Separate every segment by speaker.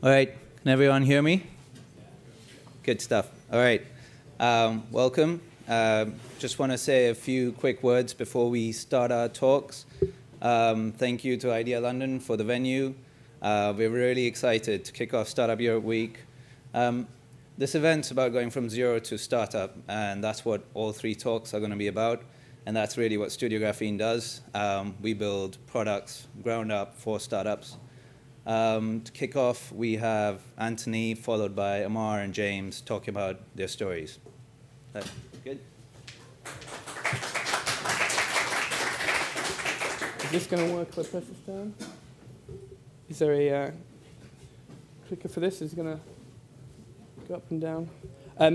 Speaker 1: All right, can everyone hear me? Good stuff. All right, welcome. Just want to say a few quick words before we start our talks. Thank you to IDEALondon for the venue. We're really excited to kick off Startup Europe Week. This event's about going from zero to startup, and that's what all three talks are going to be about. And that's really what Studio Graphene does. We build products ground up for startups. To kick off, we have Anthony, followed by Amar and James, talking about their stories. Good?
Speaker 2: Is this going to work if I press this down? Is there a clicker for this? Is it going to go up and down?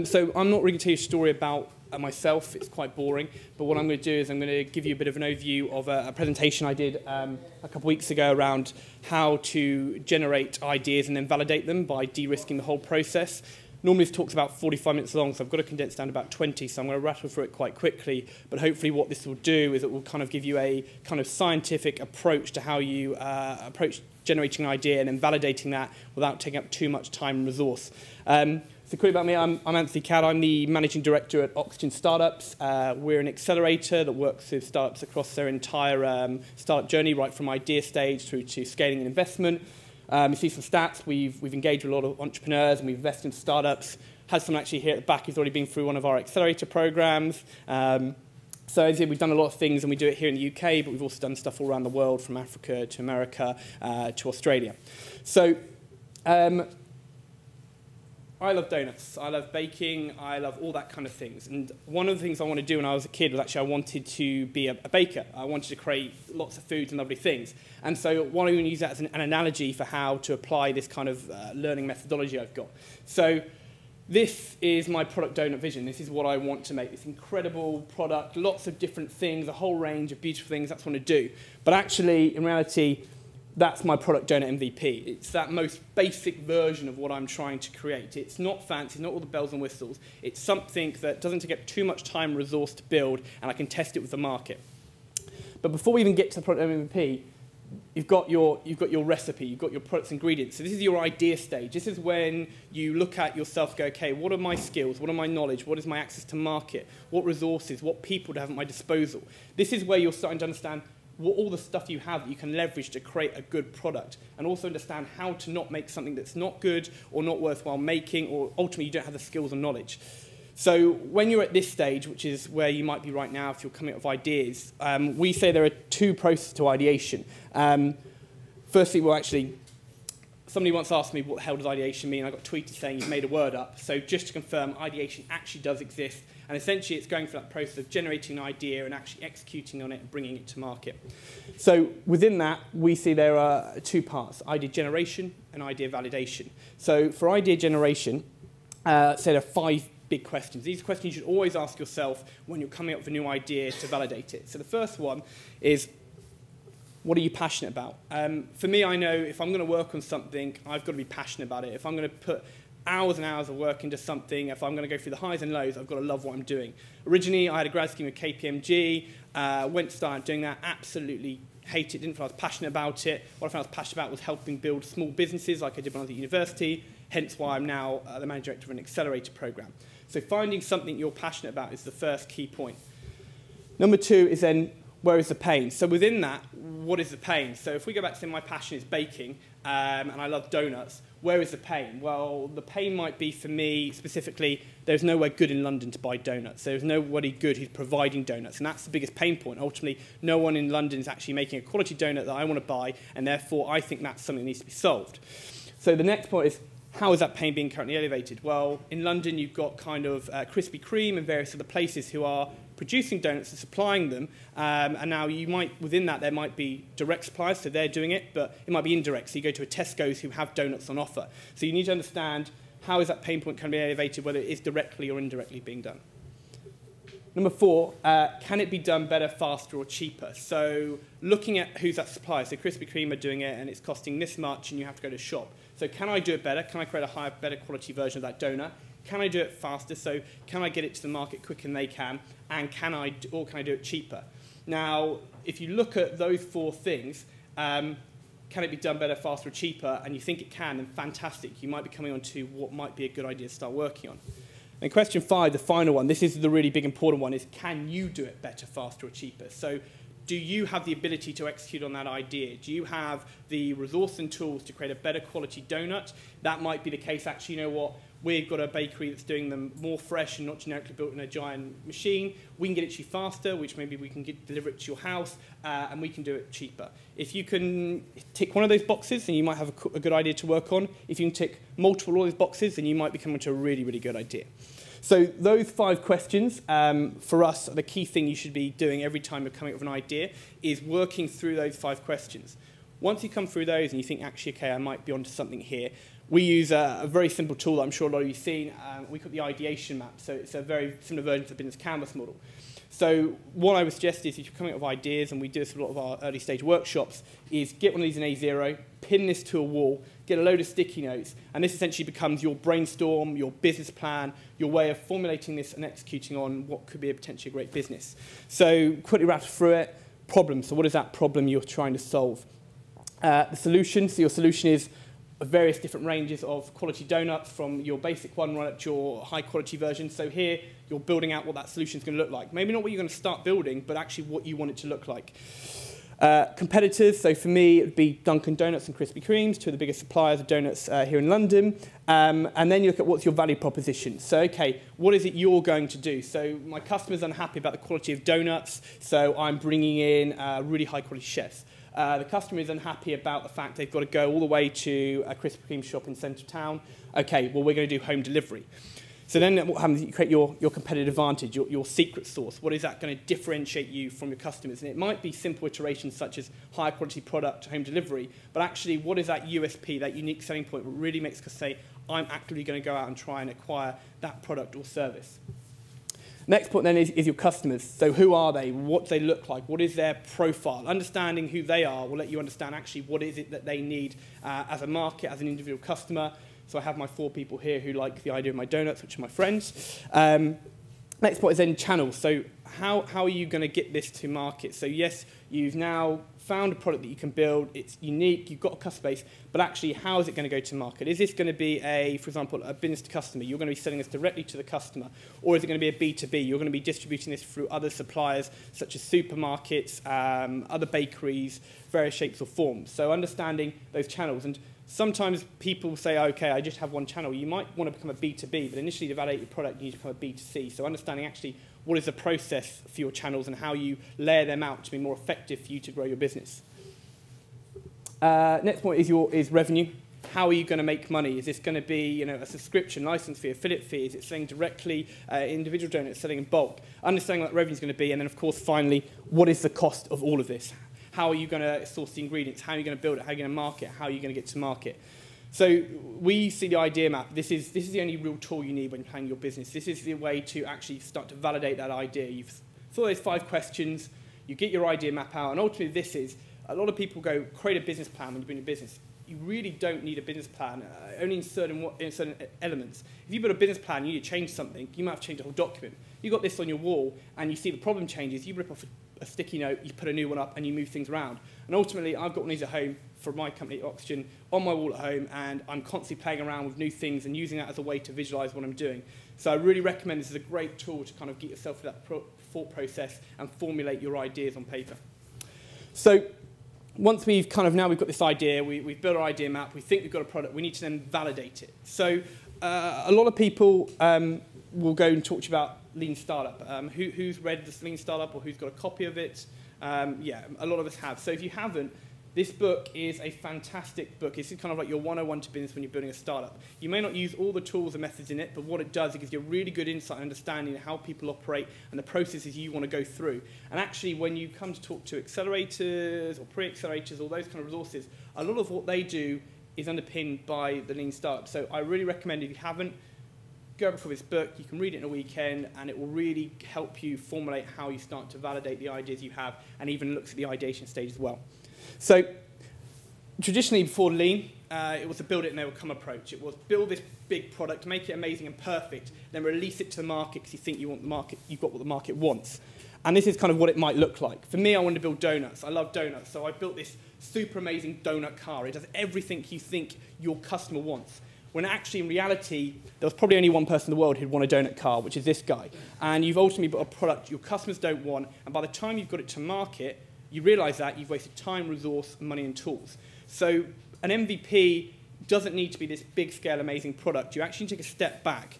Speaker 2: So I'm not really going to tell you a story about myself. It's quite boring. But what I'm going to do is I'm going to give you a bit of an overview of a presentation I did a couple of weeks ago around how to generate ideas and then validate them by de-risking the whole process. Normally this talk's about 45 minutes long, so I've got to condense down to about 20, so I'm going to rattle through it quite quickly. But hopefully what this will do is it will kind of give you a kind of scientific approach to how you approach generating an idea and then validating that without taking up too much time and resource. So quick about me, I'm Anthony Cad. I'm the Managing Director at Oxygen Startups. We're an accelerator that works with startups across their entire startup journey, right from idea stage through to scaling and investment. You see some stats. We've engaged with a lot of entrepreneurs and we've invested in startups. Had someone actually here at the back who's already been through one of our accelerator programs. So as we've done a lot of things, and we do it here in the UK, but we've also done stuff all around the world, from Africa to America to Australia. So I love donuts. I love baking. I love all that kind of things. And one of the things I wanted to do when I was a kid was actually I wanted to be a baker. I wanted to create lots of foods and lovely things. And so why don't we use that as an analogy for how to apply this kind of learning methodology I've got. So this is my product donut vision. This is what I want to make, this incredible product, lots of different things, a whole range of beautiful things. That's what I want to do. But actually, in reality, that's my product donut MVP. It's that most basic version of what I'm trying to create. It's not fancy, not all the bells and whistles. It's something that doesn't take up too much time and resource to build, and I can test it with the market. But before we even get to the product MVP, you've got your recipe, you've got your product's ingredients. So this is your idea stage. This is when you look at yourself and go, okay, what are my skills? What are my knowledge? What is my access to market? What resources? What people do I have at my disposal? This is where you're starting to understand what all the stuff you have that you can leverage to create a good product, and also understand how to not make something that's not good or not worthwhile making, or ultimately you don't have the skills and knowledge. So when you're at this stage, which is where you might be right now if you're coming up with ideas, we say there are two processes to ideation. Firstly, well, actually, somebody once asked me what the hell does ideation mean. I got tweeted saying you've made a word up. So just to confirm, ideation actually does exist. And essentially, it's going through that process of generating an idea and actually executing on it and bringing it to market. So within that, we see there are two parts, idea generation and idea validation. So for idea generation, say there are 5 big questions. These questions you should always ask yourself when you're coming up with a new idea to validate it. So the first one is, what are you passionate about? For me, I know if I'm going to work on something, I've got to be passionate about it. If I'm going to put hours and hours of work into something, if I'm going to go through the highs and lows, I've got to love what I'm doing. Originally, I had a grad scheme with KPMG, went to start doing that, absolutely hate it, didn't feel I was passionate about it. What I found I was passionate about was helping build small businesses like I did when I was at university, hence why I'm now the managing director of an accelerator program. So finding something you're passionate about is the first key point. Number 2 is then, where is the pain? So within that, what is the pain? So if we go back to say my passion is baking, and I love donuts, where is the pain? Well, the pain might be for me specifically, there's nowhere good in London to buy donuts. There's nobody good who's providing donuts, and that's the biggest pain point. Ultimately, no one in London is actually making a quality donut that I want to buy, and therefore I think that's something that needs to be solved. So the next point is, how is that pain being currently elevated? Well, in London, you've got kind of Krispy Kreme and various other places who are producing donuts and supplying them. And now you might, within that, there might be direct suppliers, so they're doing it, but it might be indirect. So you go to a Tesco's who have donuts on offer. So you need to understand how is that pain point can be elevated, whether it is directly or indirectly being done. Number 4, can it be done better, faster, or cheaper? So looking at who's that supplier. So Krispy Kreme are doing it, and it's costing this much, and you have to go to shop. So can I do it better? Can I create a higher, better quality version of that donut? Can I do it faster? So can I get it to the market quicker than they can? And can I do it cheaper? Now, if you look at those 4 things, can it be done better, faster, or cheaper? And you think it can, then fantastic. You might be coming on to what might be a good idea to start working on. And question 5, the final one, this is the really big important one, is can you do it better, faster, or cheaper? So do you have the ability to execute on that idea? Do you have the resource and tools to create a better quality donut? That might be the case. Actually, you know what? We've got a bakery that's doing them more fresh and not generically built in a giant machine. We can get it to you faster, which maybe we can deliver it to your house, and we can do it cheaper. If you can tick one of those boxes, then you might have a good idea to work on. If you can tick multiple of those boxes, then you might be coming to a really, really good idea. So those 5 questions, for us, the key thing you should be doing every time you're coming up with an idea is working through those 5 questions. Once you come through those and you think, actually, okay, I might be onto something here, we use a very simple tool that I'm sure a lot of you have seen. We call it the ideation map. So it's a very similar version of the business canvas model. So what I would suggest is if you're coming up with ideas, and we do this with a lot of our early stage workshops, is get one of these in A0, pin this to a wall, get a load of sticky notes, and this essentially becomes your brainstorm, your business plan, your way of formulating this and executing on what could be a potentially great business. So quickly rattle through it. Problem. So what is that problem you're trying to solve? The solution. So your solution is various different ranges of quality donuts, from your basic one right up to your high quality version. So here you're building out what that solution is going to look like. Maybe not what you're going to start building, but actually what you want it to look like. Competitors, so for me it would be Dunkin' Donuts and Krispy Kremes, 2 of the biggest suppliers of donuts here in London. And then you look at what's your value proposition. So okay, what is it you're going to do? So my customer's unhappy about the quality of donuts, so I'm bringing in really high quality chefs. The customer is unhappy about the fact they've got to go all the way to a Krispy Kreme shop in centre town. Okay, well, we're going to do home delivery. So then what happens is you create your competitive advantage, your secret sauce. What is that going to differentiate you from your customers? And it might be simple iterations such as higher quality product, home delivery, but actually what is that USP, that unique selling point, that really makes us say, I'm actively going to go out and try and acquire that product or service. Next point then is your customers. So who are they? What do they look like? What is their profile? Understanding who they are will let you understand actually what is it that they need as a market, as an individual customer. So I have my 4 people here who like the idea of my donuts, which are my friends. Next point is then channels. So how are you going to get this to market? So yes, you've now found a product that you can build, it's unique, you've got a customer base, but actually how is it going to go to market? Is this going to be for example, a business to customer? You're going to be selling this directly to the customer, or is it going to be a B2B? You're going to be distributing this through other suppliers such as supermarkets, other bakeries, various shapes or forms. So understanding those channels. And sometimes people say, okay, I just have one channel. You might want to become a B2B, but initially to validate your product, you need to become a B2C. So understanding actually what is the process for your channels and how you layer them out to be more effective for you to grow your business. Next point is revenue. How are you going to make money? Is this going to be a subscription, license fee, affiliate fee? Is it selling directly, individual donuts, selling in bulk? Understanding what revenue is going to be. And then, of course, finally, what is the cost of all of this? How are you going to source the ingredients? How are you going to build it? How are you going to market? How are you going to get to market? So we see the idea map. This is the only real tool you need when you're planning your business. This is the way to actually start to validate that idea. You've thought those 5 questions, you get your idea map out, and ultimately this is, a lot of people go, create a business plan when you're building a business. You really don't need a business plan, only in certain elements. If you build a business plan, you need to change something, you might have to change the whole document. You've got this on your wall, and you see the problem changes, you rip off a sticky note, you put a new one up, and you move things around. And ultimately, I've got one of these at home for my company, Oxygen, on my wall at home, and I'm constantly playing around with new things and using that as a way to visualize what I'm doing. So I really recommend this is a great tool to kind of get yourself through that thought process and formulate your ideas on paper. So once we've got this idea, we've built our idea map, we think we've got a product, we need to then validate it. So a lot of people will go and talk to you about Lean Startup. Who's read this Lean Startup, or who's got a copy of it? Yeah, a lot of us have. So if you haven't, this book is a fantastic book. It's kind of like your 101 to business when you're building a startup. You may not use all the tools and methods in it, but what it does, it gives you a really good insight and understanding of how people operate and the processes you want to go through. And actually, when you come to talk to accelerators or pre-accelerators or those kind of resources, a lot of what they do is underpinned by the Lean Startup. So I really recommend, if you haven't, go over for this book. You can read it in a weekend, and it will really help you formulate how you start to validate the ideas you have, and even looks at the ideation stage as well. So traditionally before Lean, it was a build it and they will come approach. It was build this big product, make it amazing and perfect, then release it to the market because you think you've got what the market wants. And this is kind of what it might look like. For me, I want to build donuts. I love donuts. So I built this super amazing donut car. It does everything you think your customer wants. When actually, in reality, there was probably only one person in the world who'd want a donut car, which is this guy. And you've ultimately built a product your customers don't want, and by the time you've got it to market, you realize that you've wasted time, resource, money, and tools. So an MVP doesn't need to be this big-scale, amazing product. You actually take a step back.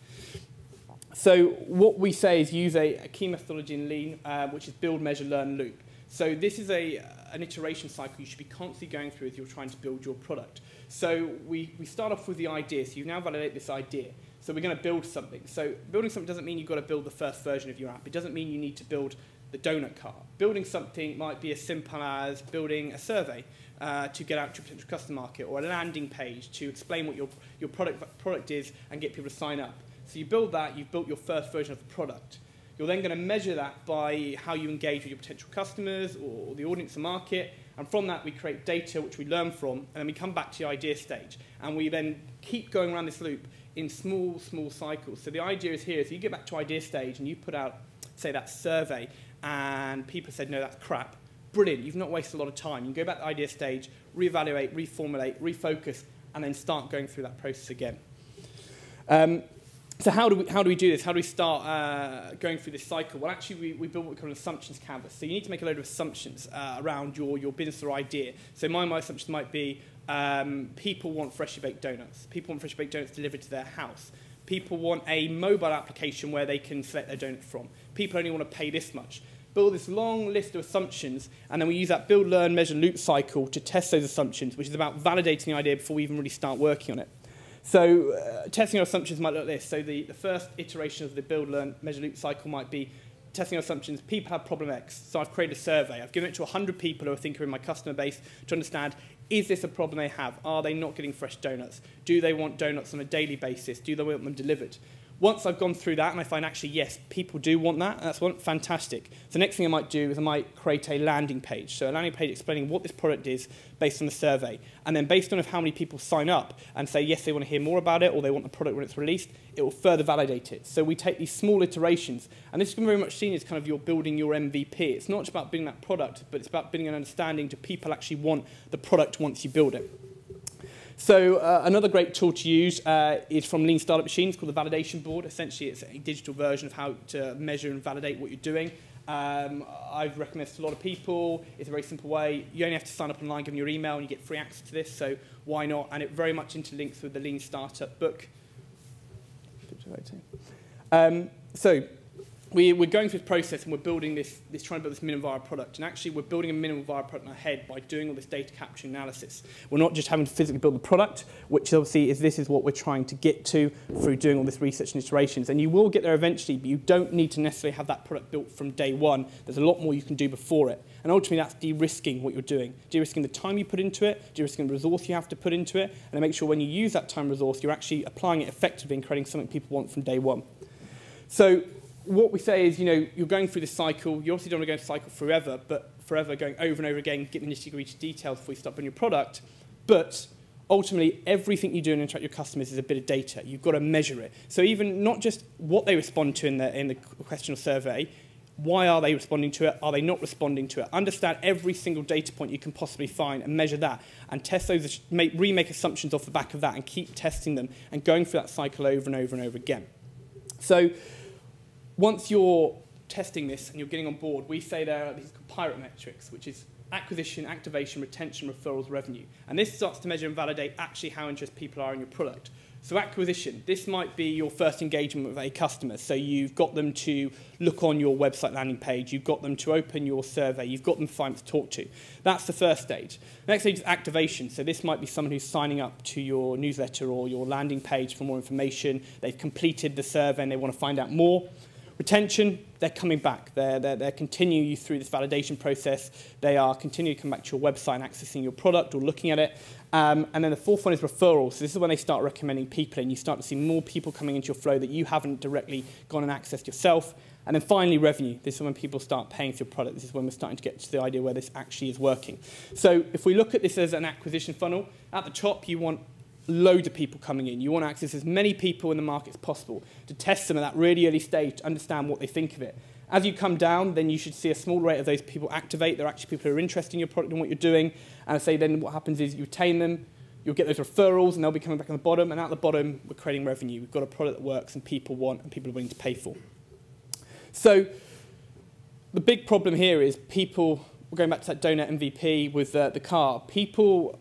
Speaker 2: So what we say is use a key methodology in Lean, which is build, measure, learn, loop. So this is an iteration cycle you should be constantly going through as you're trying to build your product. So we start off with the idea. So you now validate this idea. So we're going to build something. So building something doesn't mean you've got to build the first version of your app. It doesn't mean you need to build the donut car. Building something might be as simple as building a survey to get out to a potential customer market, or a landing page to explain what your product is and get people to sign up. So you build that, you've built your first version of the product. You're then going to measure that by how you engage with your potential customers or the audience and market. And from that, we create data, which we learn from, and then we come back to the idea stage. And we then keep going around this loop in small, small cycles. So the idea is here, if you get back to idea stage and you put out, say, that survey, and people said, no, that's crap, brilliant, you've not wasted a lot of time. You can go back to the idea stage, reevaluate, reformulate, refocus, and then start going through that process again. So how do we do this? How do we start going through this cycle? Well, actually, we build what we call an assumptions canvas. So you need to make a load of assumptions around your business or idea. So my assumptions might be people want freshly baked donuts. People want freshly baked donuts delivered to their house. People want a mobile application where they can select their donut from. People only want to pay this much. Build this long list of assumptions, and then we use that build, learn, measure, loop cycle to test those assumptions, which is about validating the idea before we even really start working on it. So testing our assumptions might look like this. So the first iteration of the build, learn, measure, loop cycle might be testing our assumptions. People have problem X. So I've created a survey. I've given it to 100 people who I think are in my customer base to understand, is this a problem they have? Are they not getting fresh donuts? Do they want donuts on a daily basis? Do they want them delivered? Once I've gone through that and I find actually, yes, people do want that, and that's fantastic. So the next thing I might do is I might create a landing page. So a landing page explaining what this product is based on the survey. And then based on how many people sign up and say, yes, they want to hear more about it or they want the product when it's released, it will further validate it. So we take these small iterations. And this is very much seen as kind of you're building your MVP. It's not just about building that product, but it's about building an understanding do people actually want the product once you build it. So another great tool to use is from Lean Startup Machines called the validation board. Essentially, it's a digital version of how to measure and validate what you're doing. I've recommended it to a lot of people. It's a very simple way. You only have to sign up online, give them your email, and you get free access to this, so why not? And it very much interlinks with the Lean Startup book. So we're going through this process and we're building trying to build this minimum viable product. And actually, we're building a minimum viable product in our head by doing all this data capture analysis. We're not just having to physically build the product, which obviously this is what we're trying to get to through doing all this research and iterations. And you will get there eventually, but you don't need to necessarily have that product built from day one. There's a lot more you can do before it. And ultimately, that's de-risking what you're doing. De-risking the time you put into it, de-risking the resource you have to put into it, and make sure when you use that time resource, you're actually applying it effectively and creating something people want from day one. So what we say is, you're going through this cycle. You obviously don't want to go through the cycle forever, but forever going over and over again, getting the nitty-gritty details before you start building your product. But ultimately, everything you do and interact with your customers is a bit of data. You've got to measure it. So even not just what they respond to in the question or survey, why are they responding to it? Are they not responding to it? Understand every single data point you can possibly find and measure that and test those, remake assumptions off the back of that and keep testing them and going through that cycle over and over and over again. So once you're testing this and you're getting on board, we say there are these pirate metrics, which is acquisition, activation, retention, referrals, revenue. And this starts to measure and validate actually how interested people are in your product. So acquisition, this might be your first engagement with a customer. So you've got them to look on your website landing page, you've got them to open your survey, you've got them to find to talk to. That's the first stage. The next stage is activation. So this might be someone who's signing up to your newsletter or your landing page for more information. They've completed the survey and they want to find out more. Retention, they're coming back. They're continuing you through this validation process. They are continuing to come back to your website and accessing your product or looking at it. And then the fourth one is referrals. So this is when they start recommending people and you start to see more people coming into your flow that you haven't directly gone and accessed yourself. And then finally, revenue. This is when people start paying for your product. This is when we're starting to get to the idea where this actually is working. So if we look at this as an acquisition funnel, at the top you want loads of people coming in. You want to access as many people in the market as possible to test them at that really early stage to understand what they think of it. As you come down, then you should see a small rate of those people activate. They're actually people who are interested in your product and what you're doing. And I say then what happens is you retain them, you'll get those referrals, and they'll be coming back on the bottom. And at the bottom, we're creating revenue. We've got a product that works and people want and people are willing to pay for. So the big problem here is people, we're going back to that donut MVP with the car, people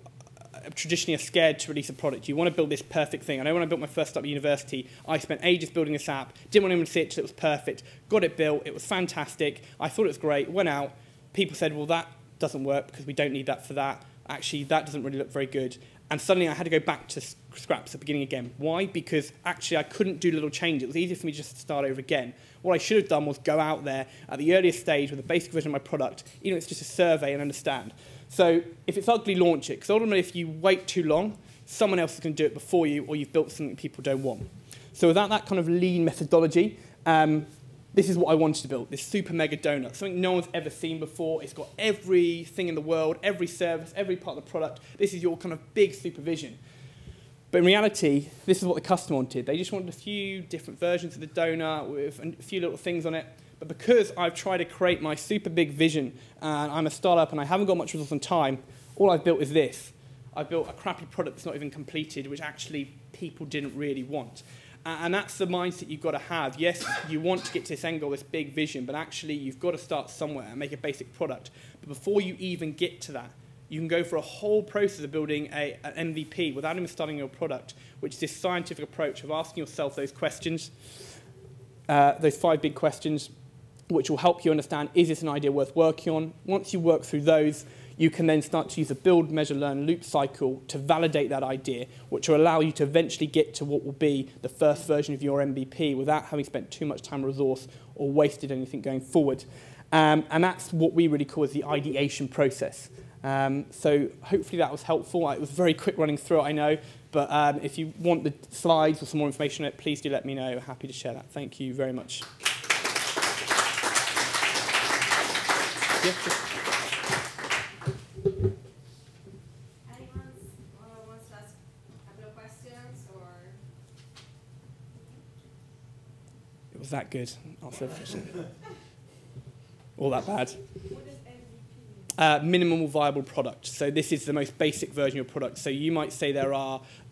Speaker 2: traditionally are scared to release a product. You want to build this perfect thing. I know when I built my first startup at university, I spent ages building this app, didn't want anyone to see it till it was perfect, got it built, it was fantastic, I thought it was great, went out, people said, well, that doesn't work because we don't need that for that. Actually, that doesn't really look very good. And suddenly I had to go back to scraps at the beginning again. Why? Because actually I couldn't do little changes. It was easier for me just to start over again. What I should have done was go out there at the earliest stage with a basic version of my product, even if it's just a survey, and understand. So if it's ugly, launch it. Because ultimately, if you wait too long, someone else is going to do it before you, or you've built something people don't want. So without that kind of lean methodology, this is what I wanted to build, this super mega donut, something no one's ever seen before. It's got everything in the world, every service, every part of the product. This is your kind of big supervision. But in reality, this is what the customer wanted. They just wanted a few different versions of the donut with a few little things on it. But because I've tried to create my super big vision, and I'm a startup and I haven't got much resource and time, all I've built is this. I've built a crappy product that's not even completed, which actually people didn't really want. And that's the mindset you've got to have. Yes, you want to get to this end goal, this big vision, but actually you've got to start somewhere and make a basic product. But before you even get to that, you can go for a whole process of building an MVP without even starting your product, which is this scientific approach of asking yourself those questions, those 5 big questions, which will help you understand, is this an idea worth working on? Once you work through those, you can then start to use a build, measure, learn loop cycle to validate that idea, which will allow you to eventually get to what will be the first version of your MVP without having spent too much time or resource or wasted anything going forward. And that's what we really call as the ideation process. So hopefully that was helpful. It was very quick running through it, I know, but if you want the slides or some more information on it, please do let me know. Happy to share that. Thank you very much. Yeah,
Speaker 3: Anyone wants to ask a couple of questions, or?
Speaker 2: it was that good. Answer the question. All that bad.
Speaker 3: What is MVP?
Speaker 2: Minimal viable product. So this is the most basic version of your product. So you might say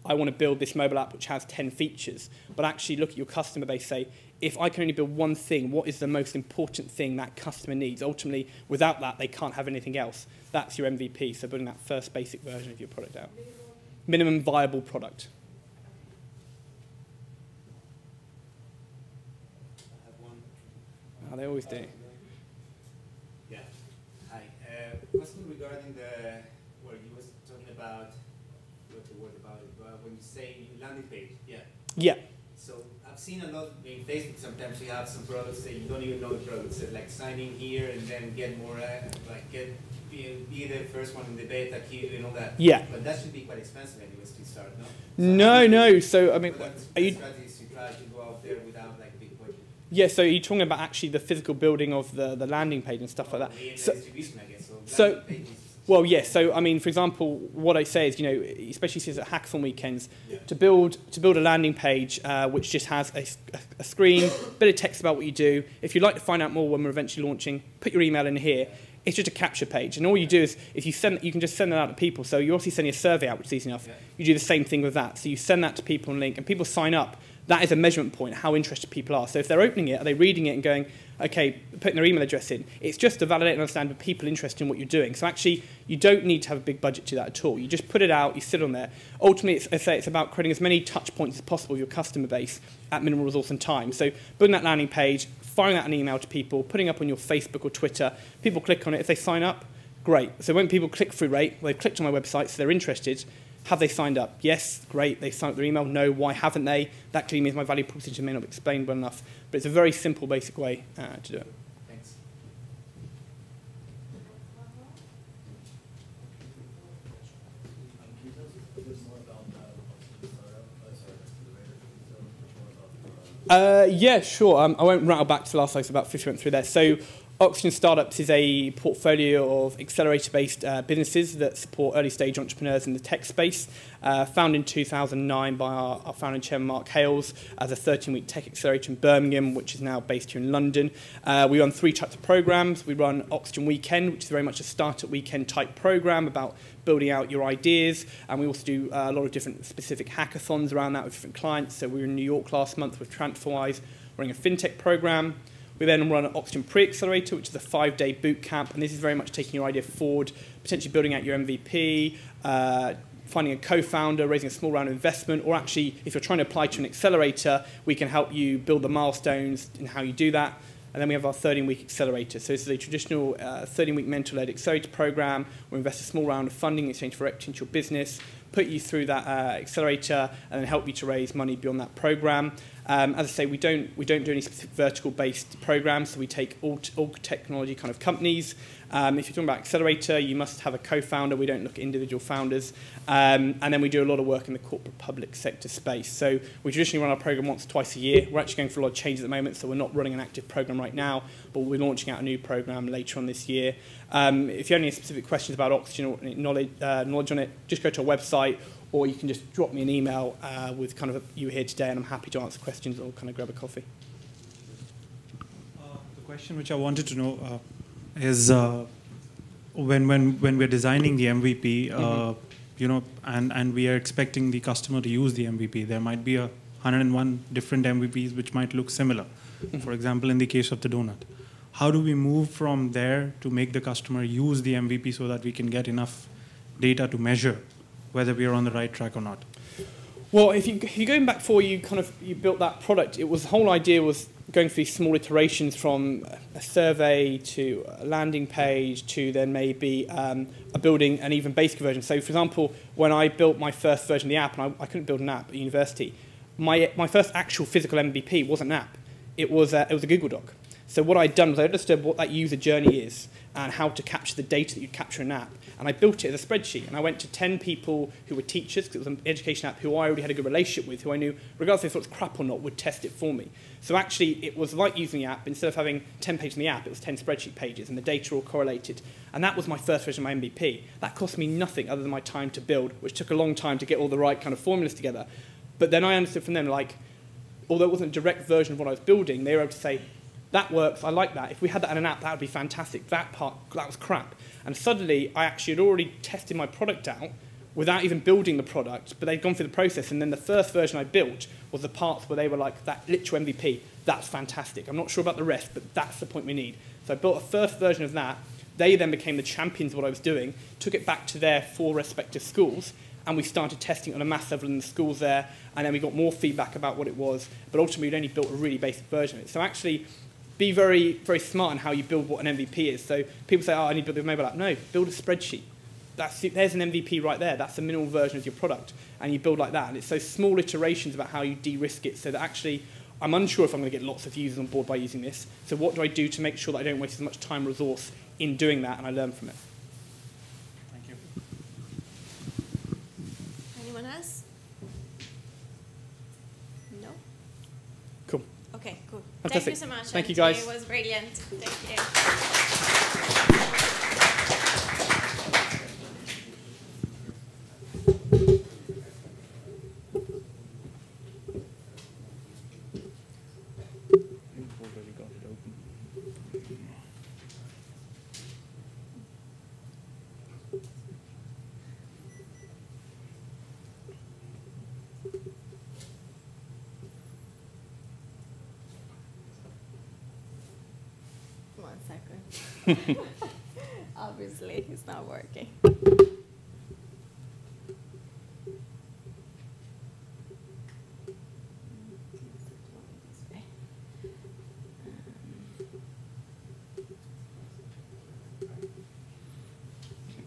Speaker 2: I want to build this mobile app which has 10 features, but actually look at your customer base, say, if I can only build one thing, what is the most important thing that customer needs? Ultimately, without that, they can't have anything else. That's your MVP, so building that first basic version of your product out. Minimum viable product.
Speaker 4: I have one.
Speaker 2: Oh, they always do.
Speaker 4: Yeah. Hi. Question regarding where you was talking about, what the word about it, when you say landing page. Yeah.
Speaker 2: Yeah.
Speaker 4: So I've seen a lot in Facebook. Sometimes you have some products that you don't even know the products. So like sign in here and then get more, be the first one in the beta queue and all that.
Speaker 2: Yeah.
Speaker 4: But that should be quite expensive anyways to start, no? So
Speaker 2: No. So I mean, are you?
Speaker 4: strategies to try to go out there without like a big budget?
Speaker 2: Yeah. So you're talking about actually the physical building of the landing page and stuff like that.
Speaker 4: The
Speaker 2: So,
Speaker 4: distribution, I guess.
Speaker 2: so-
Speaker 4: landing pages.
Speaker 2: well, yes. So, I mean, for example, what I say is, you know, especially since at hackathon weekends,
Speaker 4: Yeah.
Speaker 2: to build a landing page which just has a screen, bit of text about what you do. If you'd like to find out more when we're eventually launching, put your email in here. It's just a capture page, and all you do is, if you can just send that out to people. So you're obviously sending a survey out, which is easy enough.
Speaker 4: Yeah.
Speaker 2: You do the same thing with that. So you send that to people and link, and people sign up. That is a measurement point, how interested people are. So if they're opening it, are they reading it and going, okay, putting their email address in? It's just to validate and understand the people interested in what you're doing. So actually, you don't need to have a big budget to that at all. You just put it out, you sit on there. Ultimately, it's about creating as many touch points as possible with your customer base at minimal resource and time. So building that landing page, firing out an email to people, putting up on your Facebook or Twitter. People click on it. If they sign up, great. So when people click through rate, well, they've clicked on my website, so they're interested. Have they signed up? Yes, great. They signed up their email. No, why haven't they? That clearly means my value proposition may not be explained well enough. But it's a very simple, basic way to do it.
Speaker 4: Thanks.
Speaker 5: Can you tell us a bit more about the startup?
Speaker 2: Yeah, sure. I won't rattle back to the last slide, so about 50 went through there. So Oxygen Startups is a portfolio of accelerator-based businesses that support early-stage entrepreneurs in the tech space. Founded in 2009 by our founder and chairman, Mark Hales, as a 13-week tech accelerator in Birmingham, which is now based here in London. We run 3 types of programs. We run Oxygen Weekend, which is very much a startup weekend type program about building out your ideas. And we also do a lot of different specific hackathons around that with different clients. So we were in New York last month with TransferWise, running a fintech program. We then run an Oxygen Pre-Accelerator, which is a 5-day boot camp, and this is very much taking your idea forward, potentially building out your MVP, finding a co-founder, raising a small round of investment, or actually, if you're trying to apply to an accelerator, we can help you build the milestones and how you do that. And then we have our 13-week accelerator. So this is a traditional 13-week mentor-led accelerator program. We invest a small round of funding in exchange for equity into your business, put you through that accelerator, and then help you to raise money beyond that program. As I say, we don't do any specific vertical-based programs, so we take all technology kind of companies. If you're talking about accelerator, you must have a co-founder. We don't look at individual founders. And then we do a lot of work in the corporate public sector space. So we traditionally run our program once or twice a year. We're actually going through a lot of changes at the moment, so we're not running an active program right now, but we'll be launching out a new program later on this year. If you have any specific questions about Oxygen or knowledge on it, just go to our website, or you can just drop me an email with kind of you here today, and I'm happy to answer questions or kind of grab a coffee.
Speaker 6: The question which I wanted to know is when we're designing the MVP, you know, and we are expecting the customer to use the MVP, there might be 101 different MVPs which might look similar. For example, in the case of the donut, how do we move from there to make the customer use the MVP so that we can get enough data to measure whether we are on the right track or not?
Speaker 2: Well, if you're going back before you built that product, the whole idea was going through small iterations from a survey to a landing page to then maybe a building an even basic version. So, for example, when I built my first version of the app, and I couldn't build an app at university, my first actual physical MVP wasn't an app. It was a Google Doc. So what I'd done was I understood what that user journey is and how to capture the data that you'd capture in an app. And I built it as a spreadsheet. And I went to 10 people who were teachers, because it was an education app, who I already had a good relationship with, who I knew, regardless if it was crap or not, would test it for me. So actually, it was like using the app. Instead of having 10 pages in the app, it was 10 spreadsheet pages, and the data all correlated. And that was my first version of my MVP. That cost me nothing other than my time to build, which took a long time to get all the right kind of formulas together. But then I understood from them, like, although it wasn't a direct version of what I was building, they were able to say, that works, I like that. If we had that in an app, that would be fantastic. That part, that was crap. And suddenly, I actually had already tested my product out without even building the product, but they'd gone through the process. And then the first version I built was the parts where they were like, that literal MVP, that's fantastic. I'm not sure about the rest, but that's the point we need. So I built a first version of that. They then became the champions of what I was doing, took it back to their 4 respective schools, and we started testing it on a mass level in the schools there, and then we got more feedback about what it was, but ultimately we'd only built a really basic version of it. So actually, be very, very smart in how you build what an MVP is. So people say, oh, I need to build a mobile app. No, build a spreadsheet. There's an MVP right there. That's the minimal version of your product. And you build like that. And it's those small iterations about how you de-risk it so that actually, I'm unsure if I'm going to get lots of users on board by using this. So what do I do to make sure that I don't waste as much time and resource in doing that and I learn from it?
Speaker 6: Thank you.
Speaker 3: Anyone else? No?
Speaker 2: Cool.
Speaker 3: Okay, cool.
Speaker 2: Fantastic.
Speaker 3: Thank you so much.
Speaker 2: Thank you, guys.
Speaker 3: It was brilliant. Thank you. One second. Obviously, it's not working.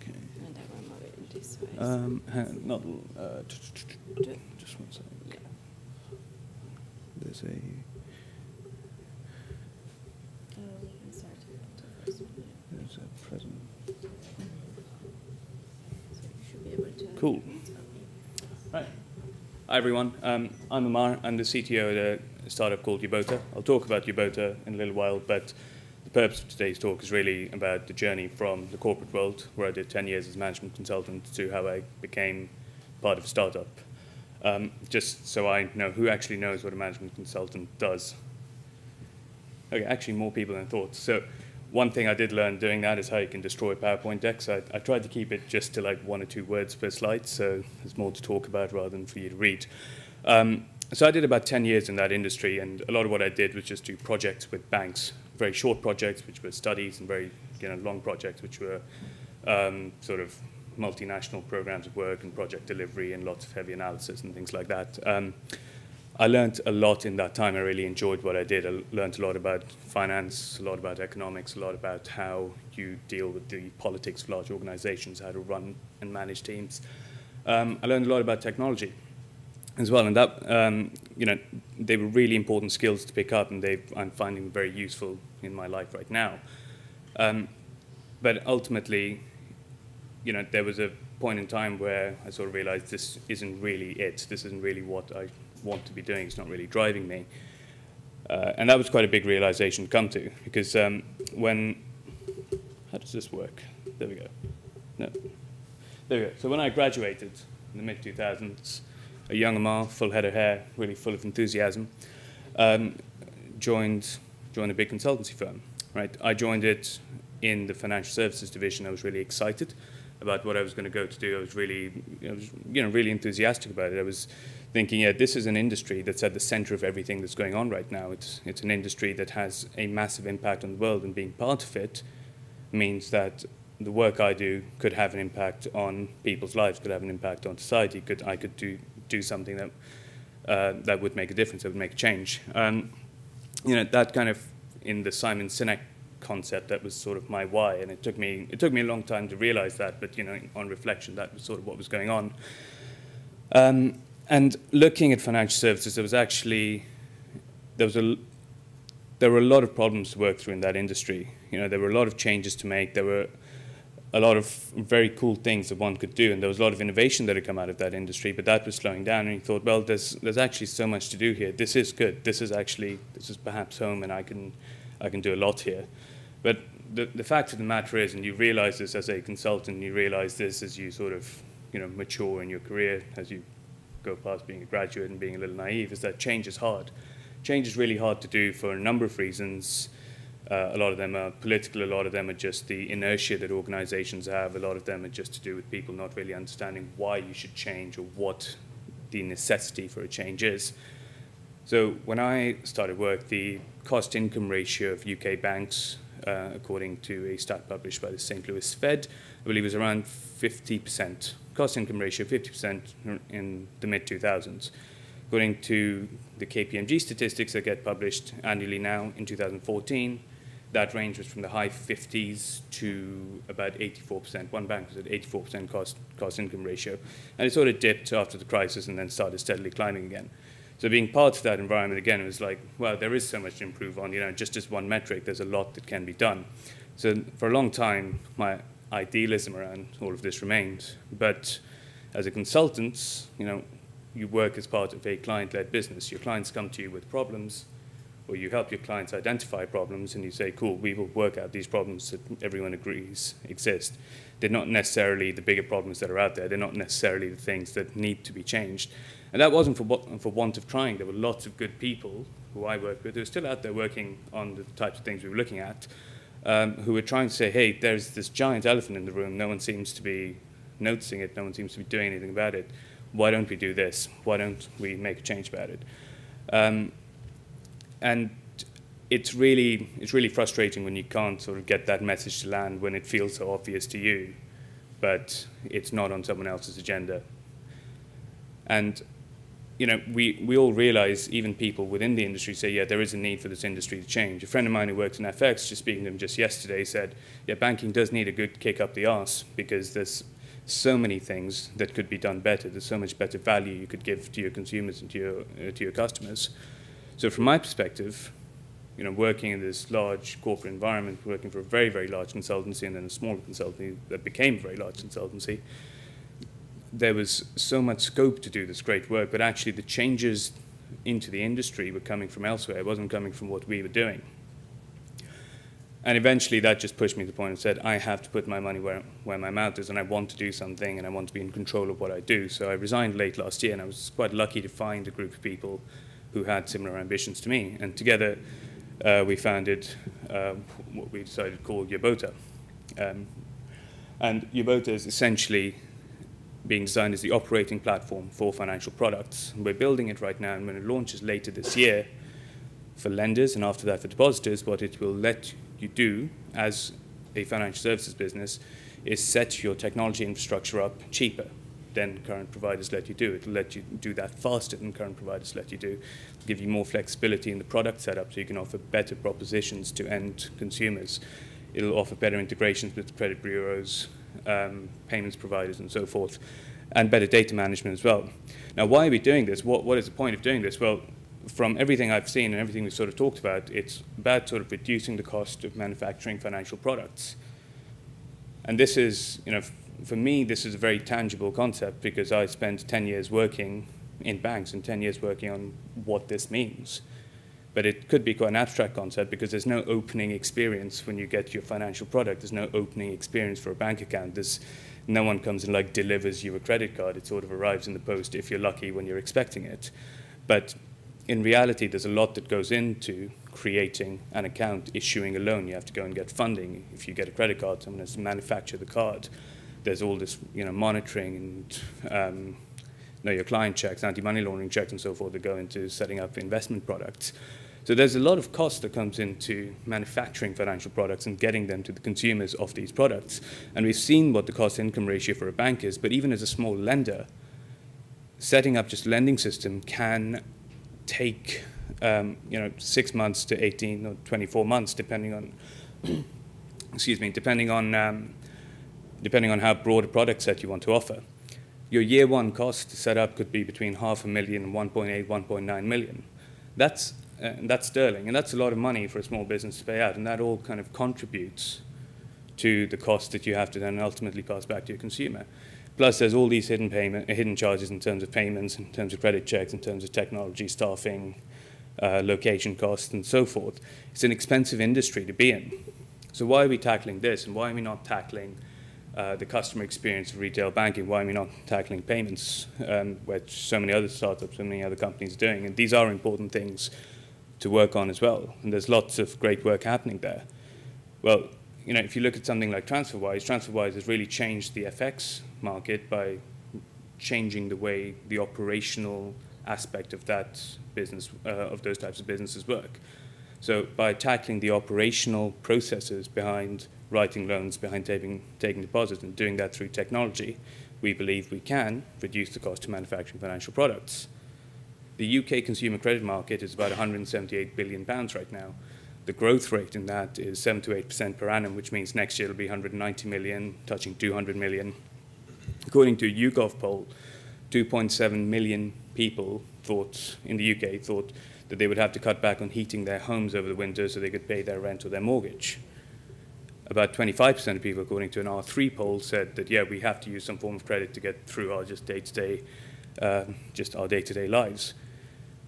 Speaker 3: And I will move it this way.
Speaker 1: Just 1 second. Okay. There's a.
Speaker 3: We can start the first one.
Speaker 1: There's a present.
Speaker 3: So you should be able to.
Speaker 1: Cool.
Speaker 7: Right. Hi, everyone. I'm Amar. I'm the CTO of a startup called Ubota. I'll talk about Ubota in a little while, but the purpose of today's talk is really about the journey from the corporate world, where I did 10 years as a management consultant, to how I became part of a startup. Just so I know who actually knows what a management consultant does. Okay, actually more people than I thought. So one thing I did learn doing that is how you can destroy a PowerPoint deck. So I tried to keep it just to like 1 or 2 words per slide, so there's more to talk about rather than for you to read. So I did about 10 years in that industry, and a lot of what I did was just do projects with banks, very short projects, which were studies, and very long projects, which were sort of multinational programs of work and project delivery and lots of heavy analysis and things like that. I learned a lot in that time. I really enjoyed what I did. I learned a lot about finance, a lot about economics, a lot about how you deal with the politics of large organizations, how to run and manage teams. I learned a lot about technology as well, and that, they were really important skills to pick up, and I'm finding them very useful in my life right now. But ultimately, there was a point in time where I sort of realized this isn't really it. This isn't really what I want to be doing. It's not really driving me. And that was quite a big realization to come to, because how does this work? There we go. No. There we go. So when I graduated in the mid-2000s, a young Amar, full head of hair, really full of enthusiasm, joined a big consultancy firm. Right? I joined it in the financial services division. I was really excited about what I was going to go to do. I was really, really enthusiastic about it. I was thinking, yeah, this is an industry that's at the center of everything that's going on right now. It's an industry that has a massive impact on the world, and being part of it means that the work I do could have an impact on people's lives, could have an impact on society. I could do something that would make a difference, that would make a change. That kind of, in the Simon Sinek concept, that was sort of my why, and it took me a long time to realize that, but on reflection, that was sort of what was going on. And looking at financial services, there were a lot of problems to work through in that industry. There were a lot of changes to make. There were a lot of very cool things that one could do, and there was a lot of innovation that had come out of that industry, but that was slowing down, and you thought, well, there's actually so much to do here. This is good. This is perhaps home, and I can do a lot here. But the fact of the matter is, and you realize this as a consultant, you realize this as you sort of mature in your career, as you go past being a graduate and being a little naive, is that change is hard. Change is really hard to do for a number of reasons. A lot of them are political, a lot of them are just the inertia that organizations have, a lot of them are just to do with people not really understanding why you should change or what the necessity for a change is. So when I started work, the cost-income ratio of UK banks, according to a stat published by the St. Louis Fed, I believe was around 50%. Cost-income ratio 50% in the mid-2000s. According to the KPMG statistics that get published annually now in 2014, that range was from the high 50s to about 84%. One bank was at 84% cost-income ratio. And it sort of dipped after the crisis and then started steadily climbing again. So being part of that environment, again, it was like, well, there is so much to improve on. Just as one metric, there's a lot that can be done. So for a long time, my idealism around all of this remained. But as a consultant, you work as part of a client-led business. Your clients come to you with problems, or you help your clients identify problems, and you say, cool, we will work out these problems that everyone agrees exist. They're not necessarily the bigger problems that are out there. They're not necessarily the things that need to be changed. And that wasn't for want of trying. There were lots of good people who I worked with who were still out there working on the types of things we were looking at, who were trying to say, hey, there's this giant elephant in the room. No one seems to be noticing it. No one seems to be doing anything about it. Why don't we do this? Why don't we make a change about it? And it's really frustrating when you can't sort of get that message to land, when it feels so obvious to you, but it's not on someone else's agenda. And we all realize, even people within the industry say, yeah, there is a need for this industry to change. A friend of mine who works in FX, just speaking to him just yesterday, said, yeah, banking does need a good kick up the arse, because there's so many things that could be done better. There's so much better value you could give to your consumers and to your customers. So from my perspective, working in this large corporate environment, working for a very, very large consultancy and then a smaller consultancy that became a very large consultancy, there was so much scope to do this great work, but actually the changes into the industry were coming from elsewhere. It wasn't coming from what we were doing. And eventually that just pushed me to the point and said, I have to put my money where my mouth is, and I want to do something, and I want to be in control of what I do. So I resigned late last year, and I was quite lucky to find a group of people who had similar ambitions to me. And together we founded what we decided to call Yobota. And Yobota is essentially being designed as the operating platform for financial products. And we're building it right now, and when it launches later this year for lenders and after that for depositors, what it will let you do as a financial services business is set your technology infrastructure up cheaper than current providers let you do. It will let you do that faster than current providers let you do. It'll give you more flexibility in the product setup so you can offer better propositions to end consumers. It'll offer better integrations with credit bureaus, payments providers and so forth, and better data management as well. Now, why are we doing this? What is the point of doing this? Well, from everything I've seen and everything we've sort of talked about, it's about sort of reducing the cost of manufacturing financial products. And this is, for me, this is a very tangible concept because I spent 10 years working in banks and 10 years working on what this means. But it could be quite an abstract concept because there's no opening experience when you get your financial product. There's no opening experience for a bank account. No one comes and like delivers you a credit card. It sort of arrives in the post if you're lucky when you're expecting it. But in reality, there's a lot that goes into creating an account, issuing a loan. You have to go and get funding. If you get a credit card, someone has to manufacture the card. There's all this, monitoring and know your client checks, anti-money laundering checks, and so forth that go into setting up investment products. So there's a lot of cost that comes into manufacturing financial products and getting them to the consumers of these products. And we've seen what the cost-income ratio for a bank is, but even as a small lender, setting up just a lending system can take 6 months to 18 or 24 months, depending on depending on how broad a product set you want to offer. Your year one cost to set up could be between $500,000 and 1.8, 1.9 million. That's sterling, and that's a lot of money for a small business to pay out, and that all kind of contributes to the cost that you have to then ultimately pass back to your consumer. Plus, there's all these hidden charges in terms of payments, in terms of credit checks, in terms of technology, staffing, location costs, and so forth. It's an expensive industry to be in. So why are we tackling this, and why are we not tackling the customer experience of retail banking? Why are we not tackling payments, which so many other startups, so many other companies are doing? And these are important things to work on as well. And there's lots of great work happening there. Well, if you look at something like TransferWise has really changed the FX market by changing the way the operational aspect of that business, of those types of businesses work. So by tackling the operational processes behind writing loans, behind taking deposits, and doing that through technology, we believe we can reduce the cost of manufacturing financial products. The UK consumer credit market is about £178 billion right now. The growth rate in that is 7 to 8% per annum, which means next year it'll be 190 million, touching 200 million. According to a YouGov poll, 2.7 million people in the UK thought that they would have to cut back on heating their homes over the winter so they could pay their rent or their mortgage. About 25% of people, according to an R3 poll, said that, yeah, we have to use some form of credit to get through our our day-to-day lives.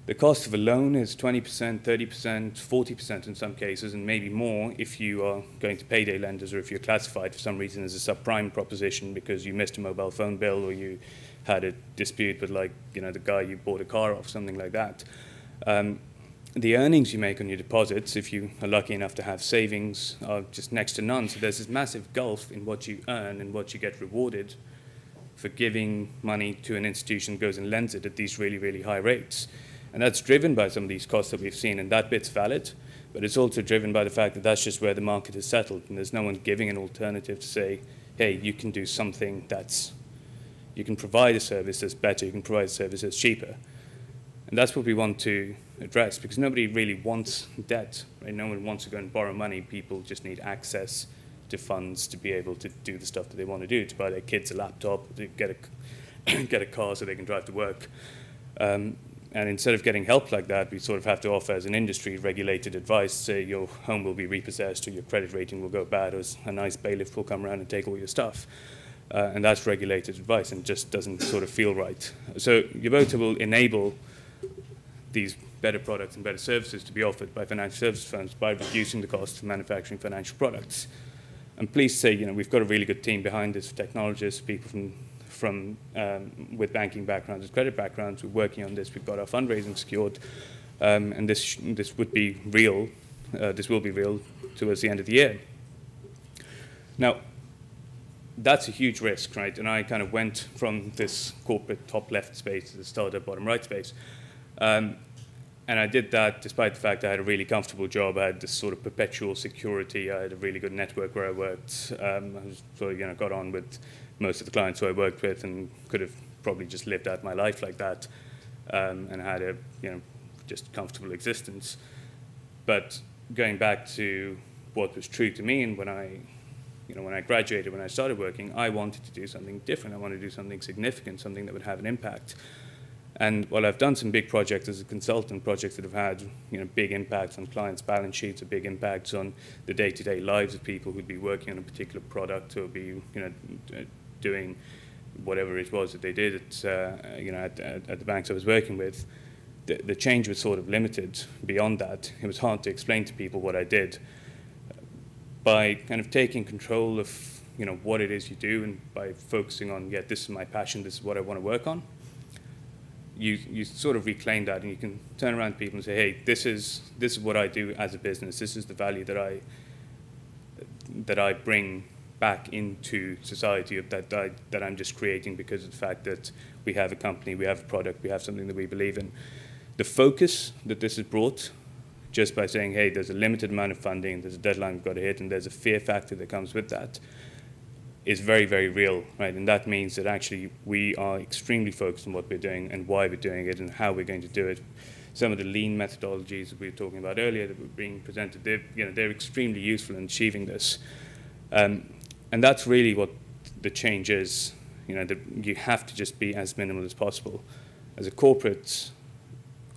Speaker 7: The cost of a loan is 20%, 30%, 40% in some cases, and maybe more if you are going to payday lenders or if you're classified for some reason as a subprime proposition because you missed a mobile phone bill or you had a dispute with, the guy you bought a car off, something like that. The earnings you make on your deposits, if you are lucky enough to have savings, are just next to none. So there's this massive gulf in what you earn and what you get rewarded for giving money to an institution that goes and lends it at these really, really high rates. And that's driven by some of these costs that we've seen, and that bit's valid, but it's also driven by the fact that that's just where the market is settled, and there's no one giving an alternative to say, hey, you can do something you can provide a service that's better, you can provide a service that's cheaper. And that's what we want to address, because nobody really wants debt, right? No one wants to go and borrow money. People just need access to funds to be able to do the stuff that they want to do, to buy their kids a laptop, to get a car so they can drive to work. And instead of getting help like that, we sort of have to offer as an industry regulated advice, say your home will be repossessed or your credit rating will go bad or a nice bailiff will come around and take all your stuff. And that's regulated advice and just doesn't sort of feel right. So Yobota will enable these better products and better services to be offered by financial services firms by reducing the cost of manufacturing financial products. I'm pleased to say, we've got a really good team behind this, technologists, people with banking backgrounds and credit backgrounds. We're working on this. We've got our fundraising secured, and this would be real. This will be real towards the end of the year. Now, that's a huge risk, right? And I kind of went from this corporate top left space to the startup bottom right space. And I did that despite the fact I had a really comfortable job. I had this sort of perpetual security. I had a really good network where I worked. I got on with most of the clients who I worked with and could have probably just lived out my life like that and had a just comfortable existence. But going back to what was true to me, and when I graduated, when I started working, I wanted to do something different. I wanted to do something significant, something that would have an impact. And while I've done some big projects as a consultant, projects that have had big impacts on clients' balance sheets, or big impacts on the day-to-day lives of people who'd be working on a particular product or be doing whatever it was that they did at the banks I was working with, the change was sort of limited beyond that. It was hard to explain to people what I did. By kind of taking control of what it is you do, and by focusing on, this is my passion, this is what I want to work on, you sort of reclaim that, and you can turn around to people and say, hey, this is what I do as a business. This is the value that I bring back into society, that I'm just creating because of the fact that we have a company, we have a product, we have something that we believe in. The focus that this has brought, just by saying, hey, there's a limited amount of funding, there's a deadline we've got to hit, and there's a fear factor that comes with that, is very, very real, right? And that means that actually we are extremely focused on what we're doing and why we're doing it and how we're going to do it. Some of the lean methodologies that we were talking about earlier that were being presented, they're extremely useful in achieving this. And that's really what the change is. You have to just be as minimal as possible. As a corporate,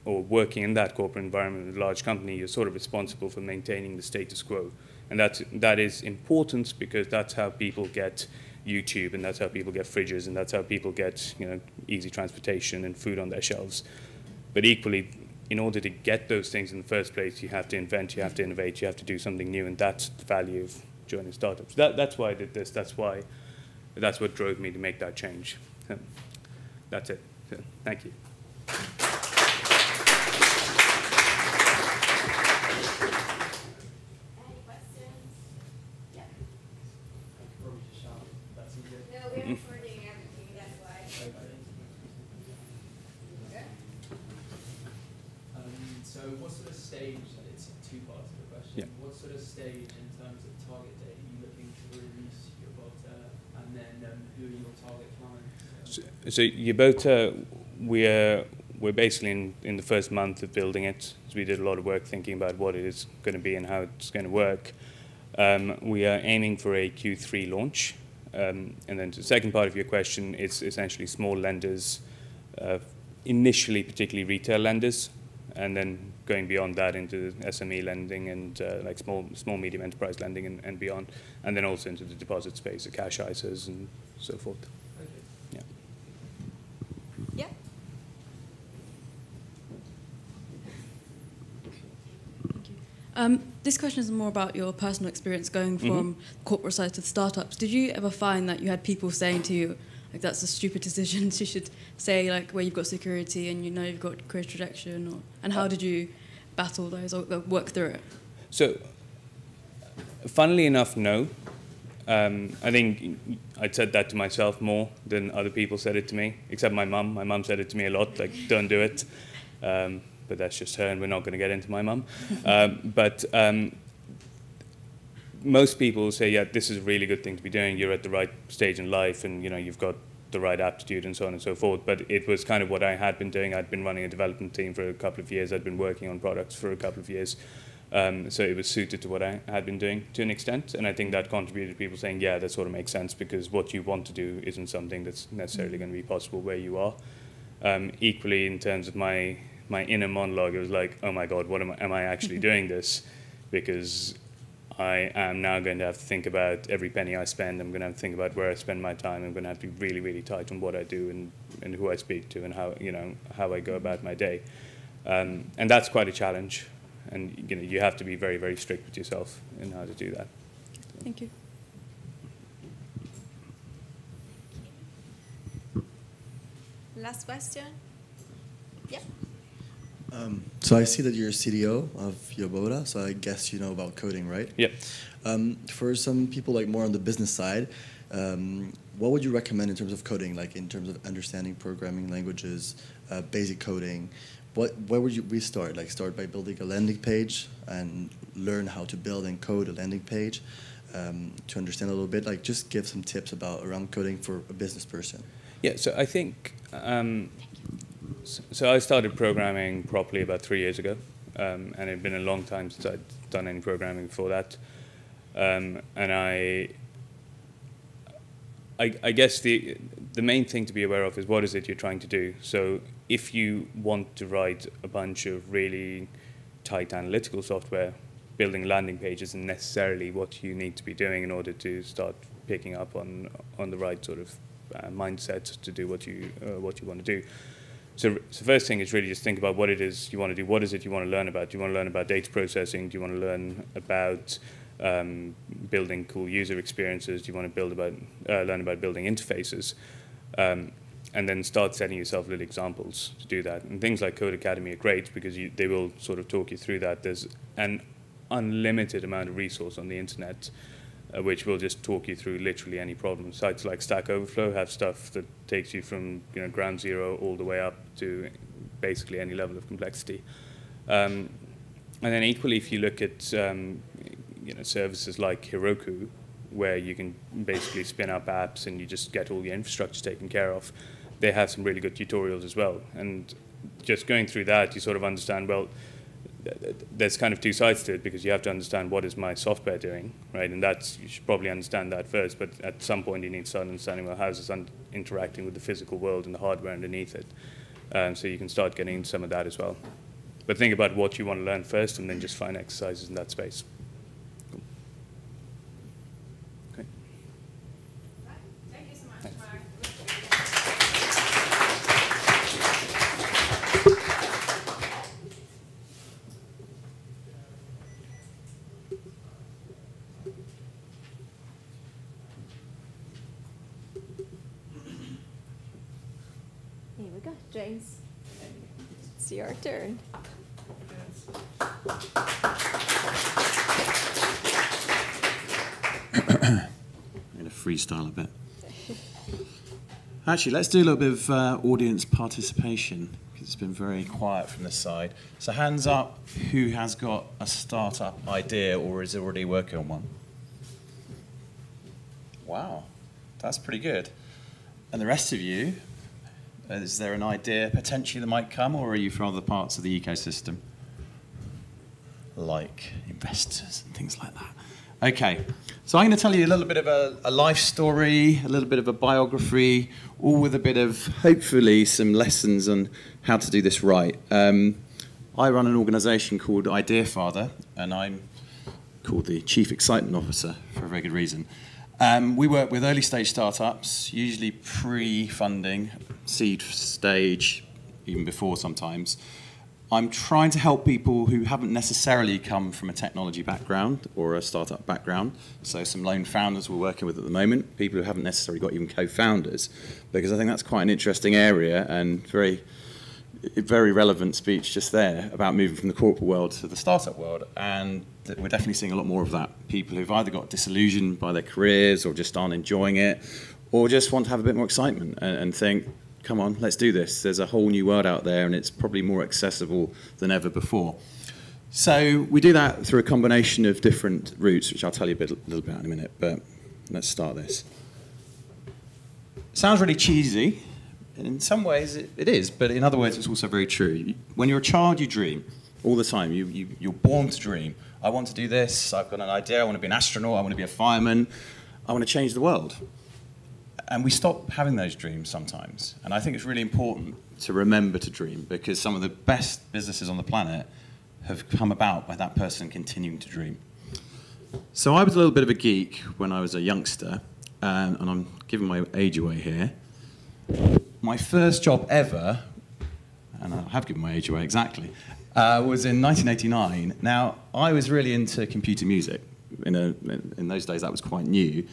Speaker 7: or working in that corporate environment in a large company, you're sort of responsible for maintaining the status quo. And that is important, because that's how people get YouTube, and that's how people get fridges, and that's how people get easy transportation and food on their shelves. But equally, in order to get those things in the first place, you have to invent, you have to innovate, you have to do something new, and that's the value of joining startups. That's why I did this. That's what drove me to make that change. That's it. So, thank you.
Speaker 8: So what sort of stage, it's two parts of the question, what sort of stage in terms of target date are you looking to release your Yubota, and then who are your target clients?
Speaker 7: So Yubota, we're basically in the first month of building it. So we did a lot of work thinking about what it is going to be and how it's going to work. We are aiming for a Q3 launch. And then the second part of your question is essentially small lenders, initially particularly retail lenders, and then going beyond that into SME lending and like small medium enterprise lending and beyond, and then also into the deposit space, the cash ISAs and so forth. Okay.
Speaker 3: Yeah.
Speaker 9: This question is more about your personal experience going from corporate side to startups. Did you ever find that you had people saying to you, like, that's a stupid decision, you should say, like, where you've got security and you've got career trajectory, and how did you battle those or work through it?
Speaker 7: So, funnily enough, no. I think I'd said that to myself more than other people said it to me, except my mum. My mum said it to me a lot, like, don't do it. But that's just her, and we're not going to get into my mum. But most people say, yeah, this is a really good thing to be doing. You're at the right stage in life, and you've got the right aptitude and so on and so forth. But it was kind of what I had been doing. I'd been running a development team for a couple of years. I'd been working on products for a couple of years. So it was suited to what I had been doing to an extent. And I think that contributed to people saying, yeah, that sort of makes sense, because what you want to do isn't something that's necessarily going to be possible where you are. Equally, in terms of my inner monologue, it was like, oh my God, what am I actually doing this? Because I am now going to have to think about every penny I spend. I'm going to have to think about where I spend my time. I'm going to have to be really, really tight on what I do and who I speak to and how I go about my day. And that's quite a challenge. And you have to be very, very strict with yourself in how to do that.
Speaker 9: Thank you.
Speaker 3: Last question? Yep.
Speaker 10: So I see that you're a CDO of Yoboda, so I guess you know about coding, right?
Speaker 7: Yep.
Speaker 10: For some people like more on the business side, what would you recommend in terms of coding, like in terms of understanding programming languages, basic coding? Where would we start? Like start by building a landing page and learn how to build and code a landing page to understand a little bit. Like just give some tips around coding for a business person.
Speaker 7: Yeah, so I think, so I started programming properly about 3 years ago, and it had been a long time since I'd done any programming before that. And I guess the main thing to be aware of is what is it you're trying to do. So if you want to write a bunch of really tight analytical software, building landing pages isn't necessarily what you need to be doing in order to start picking up on the right sort of mindset to do what you want to do. So the first thing is really just think about what it is you want to do. What is it you want to learn about? Do you want to learn about data processing? Do you want to learn about building cool user experiences? Do you want to learn about building interfaces? And then start setting yourself little examples to do that. And things like Code Academy are great because they will sort of talk you through that. There's an unlimited amount of resource on the internet which will just talk you through literally any problem. Sites like Stack Overflow have stuff that takes you from ground zero all the way up to basically any level of complexity. And then equally, if you look at services like Heroku, where you can basically spin up apps and you just get all your infrastructure taken care of, they have some really good tutorials as well. And just going through that, you sort of understand, well, there's kind of two sides to it because you have to understand what is my software doing, right? And you should probably understand that first, but at some point you need to start understanding, well, how is this interacting with the physical world and the hardware underneath it? So you can start getting into some of that as well. But think about what you want to learn first and then just find exercises in that space. Cool. Okay.
Speaker 3: Thank you so much,
Speaker 7: Thanks.
Speaker 3: Mark. Here we go, James. It's your turn.
Speaker 11: I'm going to freestyle a bit. Actually, let's do a little bit of audience participation because it's been very quiet from this side. So hands up who has got a startup idea or is already working on one. Wow, that's pretty good. And the rest of you, is there an idea potentially that might come, or are you from other parts of the ecosystem? Like investors and things like that. Okay, so I'm going to tell you a little bit of a life story, a little bit of a biography, all with a bit of, hopefully, some lessons on how to do this right. I run an organisation called IDEALondon, and I'm called the Chief Excitement Officer for a very good reason. We work with early stage startups, usually pre-funding, seed stage, even before sometimes. I'm trying to help people who haven't necessarily come from a technology background or a startup background. So some lone founders we're working with at the moment, people who haven't necessarily got even co-founders, because I think that's quite an interesting area and very relevant speech just there about moving from the corporate world to the startup world. And we're definitely seeing a lot more of that. People who've either got disillusioned by their careers or just aren't enjoying it, or just want to have a bit more excitement and think, come on, let's do this. There's a whole new world out there and it's probably more accessible than ever before. So we do that through a combination of different routes, which I'll tell you a little bit about in a minute, but let's start this. Sounds really cheesy. In some ways it is, but in other ways it's also very true. When you're a child, you dream all the time. You're born to dream. I want to do this, I've got an idea, I want to be an astronaut, I want to be a fireman, I want to change the world. And we stop having those dreams sometimes. And I think it's really important to remember to dream, because some of the best businesses on the planet have come about by that person continuing to dream. So I was a little bit of a geek when I was a youngster, and I'm giving my age away here. My first job ever, and I have given my age away exactly, was in 1989. Now, I was really into computer music. In those days, that was quite new.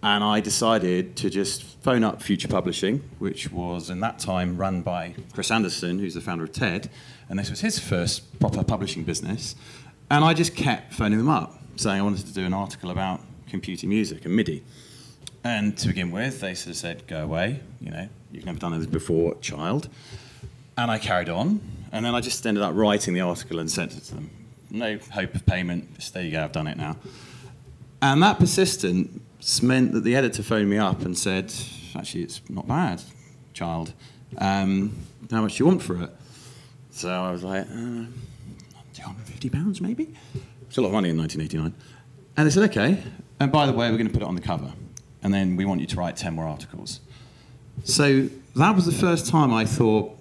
Speaker 11: And I decided to just phone up Future Publishing, which was in that time run by Chris Anderson, who's the founder of TED, and this was his first proper publishing business. And I just kept phoning them up, saying I wanted to do an article about computer music and MIDI. And to begin with, they sort of said, go away, you know, you've never done this before, child. And I carried on, and then I just ended up writing the article and sent it to them. No hope of payment, just there you go, I've done it now. And that persistence meant that the editor phoned me up and said, actually, it's not bad, child. How much do you want for it? So I was like, £250 maybe? It's a lot of money in 1989. And they said, okay, and by the way, we're going to put it on the cover. And then we want you to write 10 more articles. So that was the first time I thought,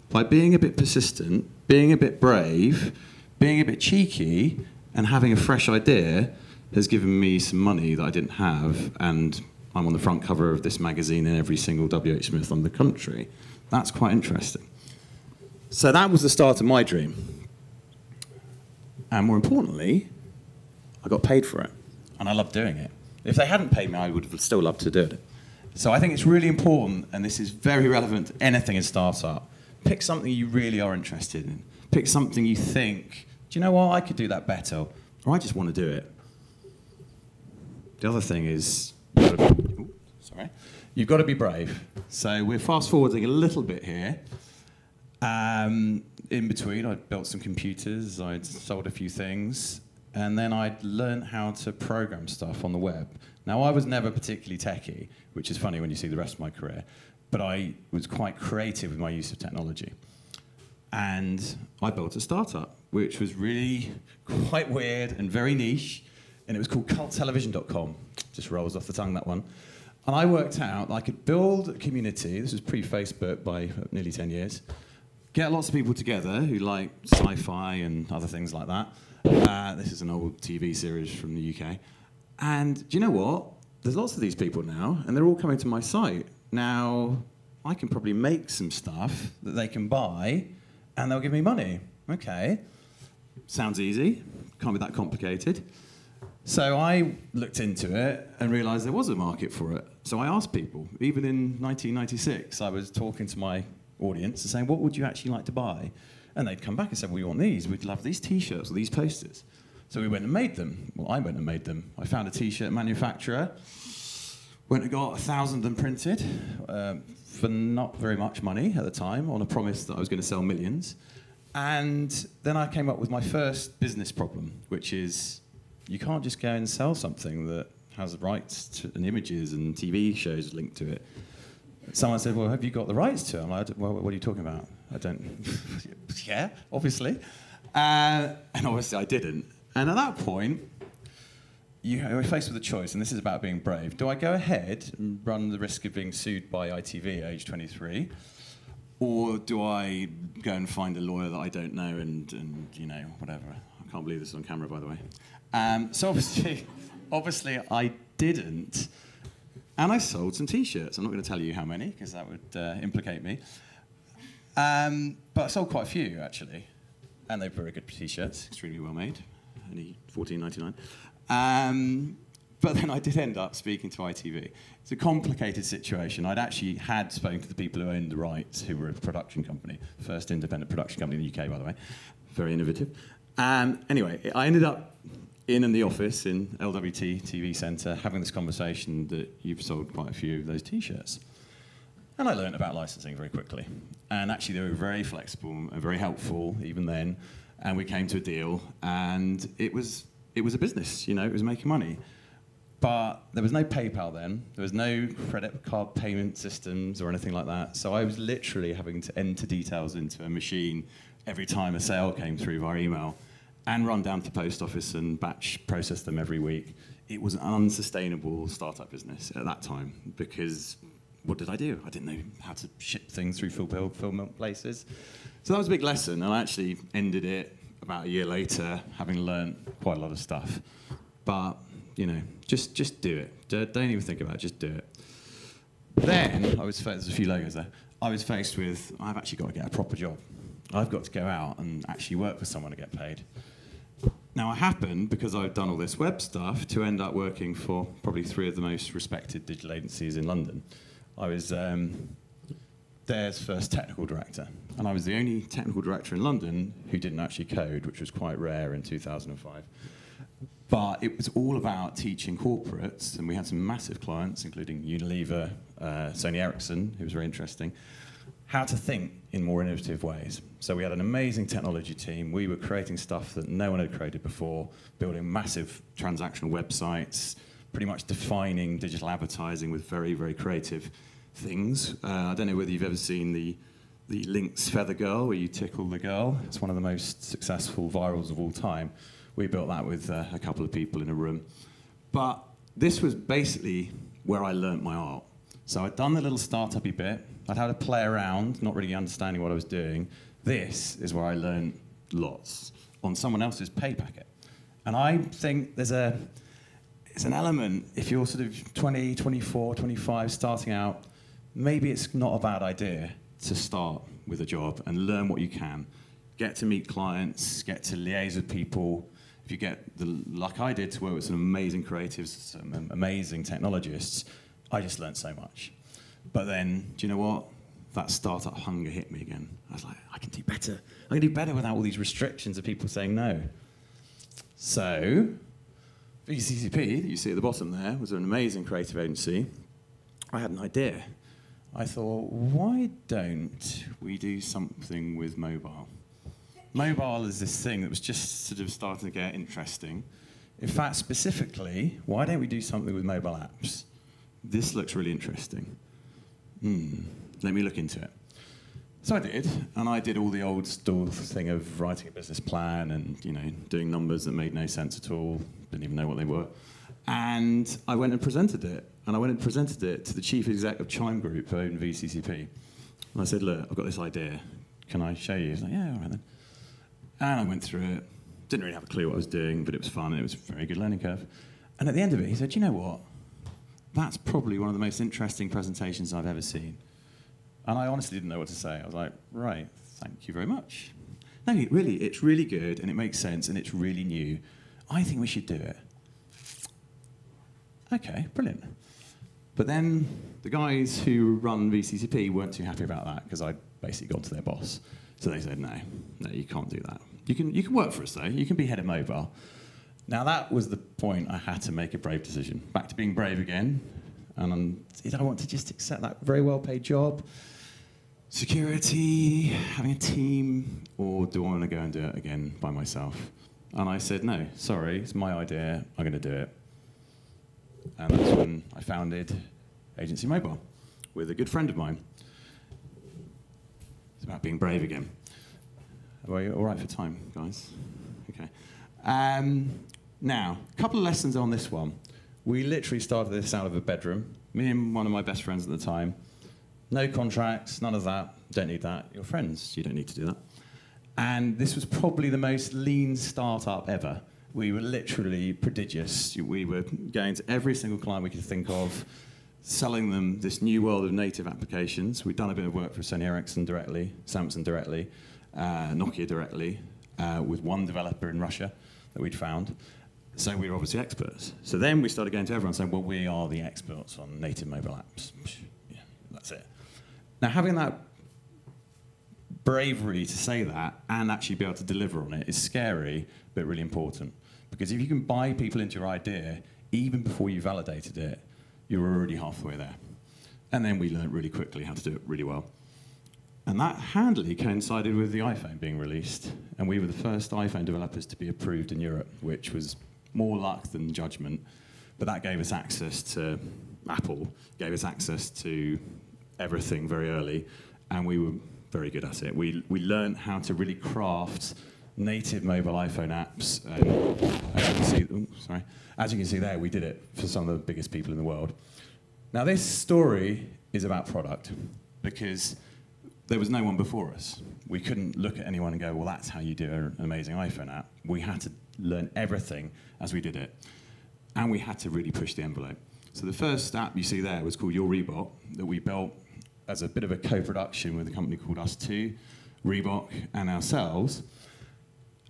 Speaker 11: by being a bit persistent, being a bit brave, being a bit cheeky, and having a fresh idea has given me some money that I didn't have, and I'm on the front cover of this magazine in every single W.H. Smith on the country. That's quite interesting. So that was the start of my dream. And more importantly, I got paid for it, and I loved doing it. If they hadn't paid me, I would have still loved to do it. So I think it's really important, and this is very relevant to anything in startup. Pick something you really are interested in. Pick something you think, do you know what, I could do that better, or I just want to do it. The other thing is, you've got to be brave. So we're fast forwarding a little bit here. In between, I'd built some computers, I'd sold a few things, and then I'd learned how to program stuff on the web. Now, I was never particularly techie, which is funny when you see the rest of my career, but I was quite creative with my use of technology. And I built a startup, which was really quite weird and very niche, and it was called culttelevision.com. Just rolls off the tongue, that one. And I worked out that I could build a community, this was pre-Facebook by nearly 10 years, get lots of people together who like sci-fi and other things like that. This is an old TV series from the UK. And do you know what? There's lots of these people now, and they're all coming to my site. Now, I can probably make some stuff that they can buy, and they'll give me money. Okay. Sounds easy. Can't be that complicated. So I looked into it and realised there was a market for it. So I asked people. Even in 1996, I was talking to my audience and saying, what would you actually like to buy? And they'd come back and said, well, we want these. We'd love these T-shirts or these posters. So we went and made them. Well, I went and made them. I found a T-shirt manufacturer, went and got 1,000 of them printed for not very much money at the time, on a promise that I was going to sell millions. And then I came up with my first business problem, which is you can't just go and sell something that has rights to, and images and TV shows linked to it. Someone said, well, have you got the rights to it? I'm like, well, what are you talking about? I don't. Yeah, obviously. And obviously I didn't. And at that point, you're faced with a choice, and this is about being brave. Do I go ahead and run the risk of being sued by ITV at age 23? Or do I go and find a lawyer that I don't know and you know, whatever. I can't believe this is on camera, by the way. So obviously I didn't. And I sold some T-shirts. I'm not going to tell you how many, because that would implicate me. But I sold quite a few, actually. And they were very good T-shirts, extremely well made. Only $14.99. But then I did end up speaking to ITV. It's a complicated situation. I'd actually had spoken to the people who owned the rights, who were a production company, first independent production company in the UK, by the way. Very innovative. Anyway, I ended up in the office in LWT TV Centre having this conversation that you've sold quite a few of those T-shirts. And I learned about licensing very quickly. And actually they were very flexible and very helpful even then. And we came to a deal, and it was a business, you know, it was making money. But there was no PayPal then. There was no credit card payment systems or anything like that. So I was literally having to enter details into a machine every time a sale came through via email and run down to the post office and batch process them every week. It was an unsustainable startup business at that time, because what did I do? I didn't know how to ship things through fulfillment places. So that was a big lesson, and I actually ended it about a year later, having learned quite a lot of stuff. But, you know, just do it. Don't even think about it, just do it. Then, there's a few logos there. I was faced with, I've actually got to get a proper job. I've got to go out and actually work for someone to get paid. Now, I happened, because I've done all this web stuff, to end up working for probably 3 of the most respected digital agencies in London. I was theirs first technical director, and I was the only technical director in London who didn't actually code, which was quite rare in 2005. But it was all about teaching corporates, and we had some massive clients, including Unilever, Sony Ericsson, who was very interesting, how to think in more innovative ways. So we had an amazing technology team. We were creating stuff that no one had created before, building massive transactional websites, pretty much defining digital advertising with very, very creative things. I don't know whether you've ever seen the Lynx Feather Girl, where you tickle the girl. It's one of the most successful virals of all time. We built that with a couple of people in a room. But this was basically where I learnt my art. So I'd done the little startup-y bit. I'd had to play around, not really understanding what I was doing. This is where I learned lots on someone else's pay packet. And I think it's an element, if you're sort of 20, 24, 25, starting out, maybe it's not a bad idea to start with a job and learn what you can. Get to meet clients, get to liaise with people. If you get the luck I did to work with some amazing creatives, some amazing technologists, I just learned so much. But then, do you know what? That startup hunger hit me again. I was like, I can do better. I can do better without all these restrictions of people saying no. So, VCCP, that you see at the bottom there, was an amazing creative agency. I had an idea. I thought, why don't we do something with mobile? Mobile is this thing that was just sort of starting to get interesting. In fact, specifically, why don't we do something with mobile apps? This looks really interesting. Let me look into it. So I did, and I did all the old school thing of writing a business plan and, you know, doing numbers that made no sense at all, didn't even know what they were. And I went and presented it, to the chief exec of Chime Group, who owned VCCP. And I said, look, I've got this idea. Can I show you? He's like, yeah, all right then. And I went through it. Didn't really have a clue what I was doing, but it was fun, and it was a very good learning curve. And at the end of it, he said, you know what? That's probably one of the most interesting presentations I've ever seen. And I honestly didn't know what to say. I was like, right, thank you very much. No, really, it's really good, and it makes sense, and it's really new. I think we should do it. Okay, brilliant. But then the guys who run VCCP weren't too happy about that, because I'd basically gone to their boss. So they said, no, you can't do that. You can work for us, though. You can be head of mobile. Now, that was the point I had to make a brave decision. Back to being brave again. And did I want to just accept that very well-paid job? Security, having a team, or do I want to go and do it again by myself? And I said, no, sorry, it's my idea. I'm going to do it. And that's when I founded Agency Mobile with a good friend of mine. It's about being brave again. Are you all right for time, guys? Okay. Now, a couple of lessons on this one. We literally started this out of a bedroom. Me and one of my best friends at the time. No contracts, none of that. Don't need that. You're friends. You don't need to do that. And this was probably the most lean startup ever. We were literally prodigious. We were going to every single client we could think of, selling them this new world of native applications. We'd done a bit of work for Sony Ericsson directly, Samsung directly, Nokia directly, with one developer in Russia that we'd found. So we were obviously experts. So then we started going to everyone saying, well, we are the experts on native mobile apps. Yeah, that's it. Now, having that bravery to say that and actually be able to deliver on it is scary, but really important. Because if you can buy people into your idea, even before you validated it, you're already halfway there. And then we learned really quickly how to do it really well. And that handily coincided with the iPhone being released. And we were the first iPhone developers to be approved in Europe, which was more luck than judgment. But that gave us access to Apple, gave us access to everything very early, and we were very good at it. We learned how to really craft native mobile iPhone apps. As you can see there, we did it for some of the biggest people in the world. Now, this story is about product, because there was no one before us. We couldn't look at anyone and go, well, that's how you do an amazing iPhone app. We had to learn everything as we did it. And we had to really push the envelope. So the first app you see there was called Your Rebot, that we built as a bit of a co-production with a company called Us2, Reebok, and ourselves.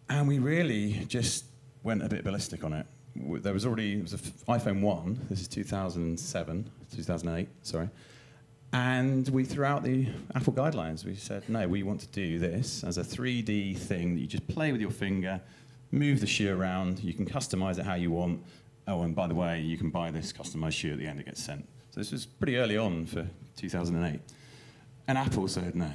Speaker 11: And we really just went a bit ballistic on it. There was already, it was an iPhone 1, this is 2008, sorry. And we threw out the Apple guidelines. We said, no, we want to do this as a 3D thing that you just play with your finger, move the shoe around, you can customize it how you want. Oh, and by the way, you can buy this customized shoe at the end, it gets sent. So this was pretty early on for 2008. And Apple said, no,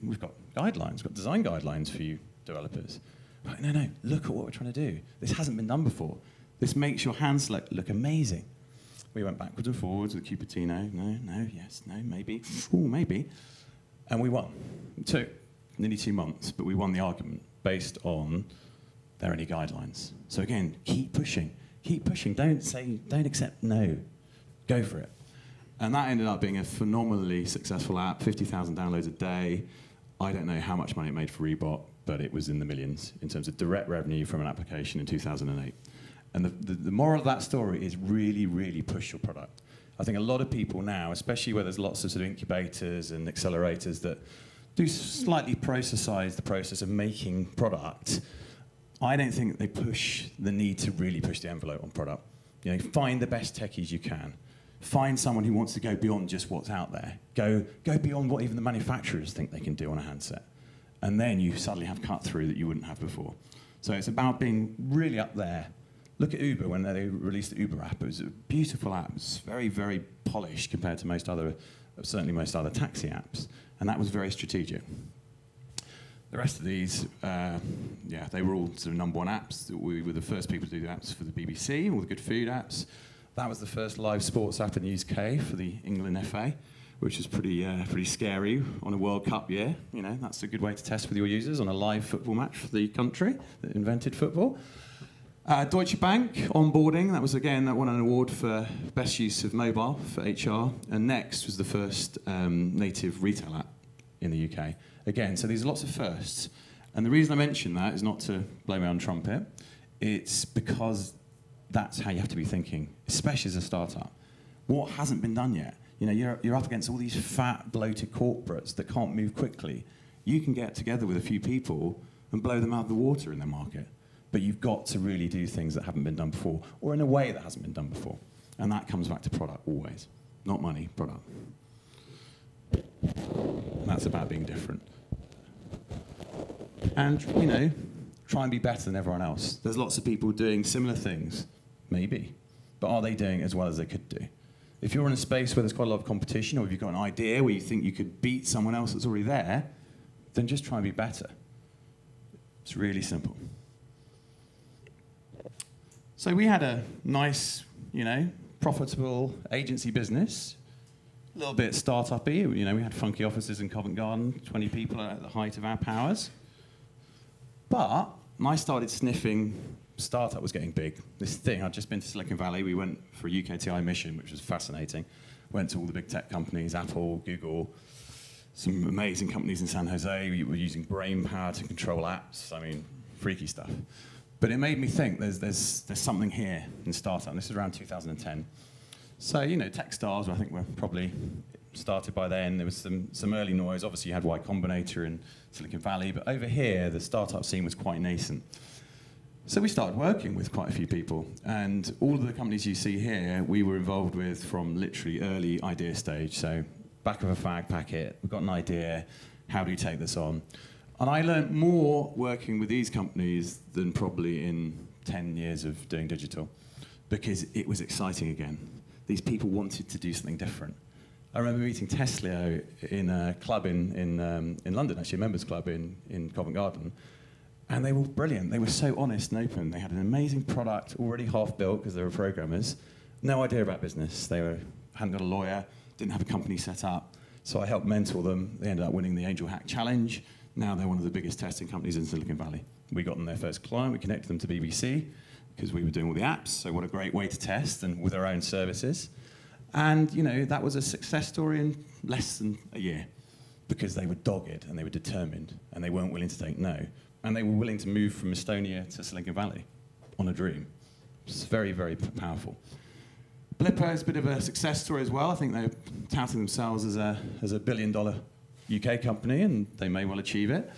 Speaker 11: we've got guidelines, we've got design guidelines for you developers. Like, no, look at what we're trying to do. This hasn't been done before. This makes your hand select look amazing. We went backwards and forwards with Cupertino. No, yes, no, maybe. Ooh, maybe. And we won. It took nearly 2 months, but we won the argument based on there are any guidelines. So again, keep pushing. Keep pushing. Don't accept no. Go for it. And that ended up being a phenomenally successful app, 50,000 downloads a day. I don't know how much money it made for Reebok, but it was in the millions in terms of direct revenue from an application in 2008. And the moral of that story is really, really push your product. I think a lot of people now, especially where there's lots of sort of incubators and accelerators that do slightly processize the process of making product, I don't think they push the need to really push the envelope on product. You know, find the best techies you can. Find someone who wants to go beyond just what's out there. Go beyond what even the manufacturers think they can do on a handset. And then you suddenly have cut through that you wouldn't have before. So it's about being really up there. Look at Uber when they released the Uber app. It was a beautiful app. It was very, very polished compared to certainly most other taxi apps. And that was very strategic. The rest of these, they were all sort of number one apps. We were the first people to do the apps for the BBC, all the good food apps. That was the first live sports app in the UK for the England FA, which was pretty scary on a World Cup year. You know, that's a good way to test with your users on a live football match for the country that invented football. Deutsche Bank, onboarding, that won an award for best use of mobile for HR. And Next was the first native retail app in the UK. Again, so there's lots of firsts. And the reason I mention that is not to blow my own trumpet. It's because that's how you have to be thinking, especially as a startup. What hasn't been done yet? You know, you're up against all these fat, bloated corporates that can't move quickly. You can get together with a few people and blow them out of the water in their market. But you've got to really do things that haven't been done before, or in a way that hasn't been done before. And that comes back to product always. Not money, product. And that's about being different. And, you know, try and be better than everyone else. There's lots of people doing similar things, maybe. But are they doing it as well as they could do? If you're in a space where there's quite a lot of competition, or if you've got an idea where you think you could beat someone else that's already there, then just try and be better. It's really simple. So we had a nice, you know, profitable agency business, a little bit startup-y. You know, we had funky offices in Covent Garden, 20 people at the height of our powers. But when I started sniffing, startup was getting big. This thing, I'd just been to Silicon Valley. We went for a UKTI mission, which was fascinating. Went to all the big tech companies, Apple, Google, some amazing companies in San Jose. We were using brain power to control apps. I mean, freaky stuff. But it made me think there's something here in startup. This is around 2010. So, you know, Techstars, I think were probably started by then. There was some early noise. Obviously, you had Y Combinator in Silicon Valley. But over here, the startup scene was quite nascent. So we started working with quite a few people. And all of the companies you see here, we were involved with from literally early idea stage. So back of a fag packet, we've got an idea. How do you take this on? And I learned more working with these companies than probably in 10 years of doing digital, because it was exciting again. These people wanted to do something different. I remember meeting Tesla in a club in London, actually a members club in Covent Garden, and they were brilliant. They were so honest and open. They had an amazing product, already half built because they were programmers, no idea about business. They hadn't got a lawyer, didn't have a company set up, so I helped mentor them. They ended up winning the Angel Hack Challenge. Now they're one of the biggest testing companies in Silicon Valley. We got them their first client. We connected them to BBC because we were doing all the apps. So what a great way to test, and with our own services. And, you know, that was a success story in less than a year because they were dogged and they were determined and they weren't willing to take no. And they were willing to move from Estonia to Silicon Valley on a dream. It's very, very powerful. Blipper is a bit of a success story as well. I think they're touting themselves as a $1 billion UK company, and they may well achieve it.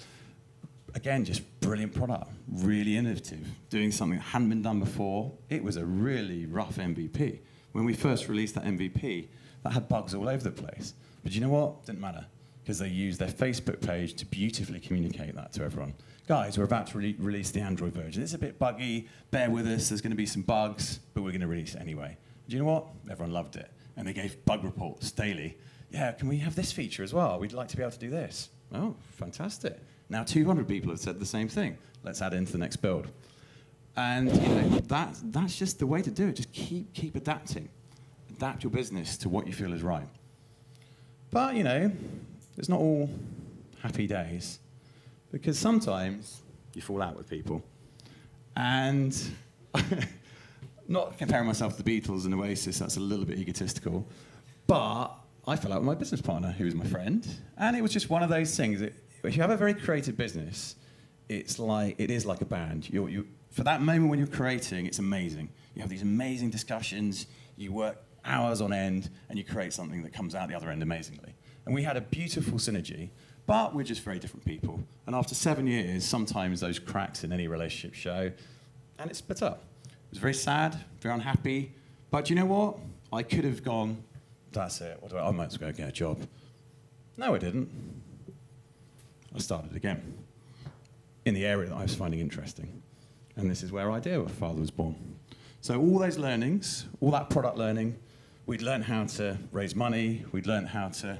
Speaker 11: Again, just brilliant product, really innovative, doing something that hadn't been done before. It was a really rough MVP. When we first released that MVP, that had bugs all over the place. But you know what? Didn't matter, because they used their Facebook page to beautifully communicate that to everyone. Guys, we're about to release the Android version. It's a bit buggy, bear with us, there's going to be some bugs, but we're going to release it anyway. Do you know what? Everyone loved it. And they gave bug reports daily. Yeah, can we have this feature as well? We'd like to be able to do this. Oh, fantastic. Now 200 people have said the same thing. Let's add it into the next build. And you know, that's just the way to do it. Just keep adapting. Adapt your business to what you feel is right. But, you know, it's not all happy days, because sometimes you fall out with people. And not comparing myself to the Beatles and Oasis, that's a little bit egotistical, but I fell out with my business partner, who was my friend, and it was just one of those things. If you have a very creative business, it is like a band. For that moment when you're creating, it's amazing. You have these amazing discussions, you work hours on end, and you create something that comes out the other end amazingly. And we had a beautiful synergy, but we're just very different people. And after 7 years, sometimes those cracks in any relationship show, and it split up. It was very sad, very unhappy, but you know what? I could have gone, that's it, I might as well go get a job. No, I didn't. I started again in the area that I was finding interesting. And this is where IDEALondon was born. So all those learnings, all that product learning, we'd learned how to raise money, we'd learned how to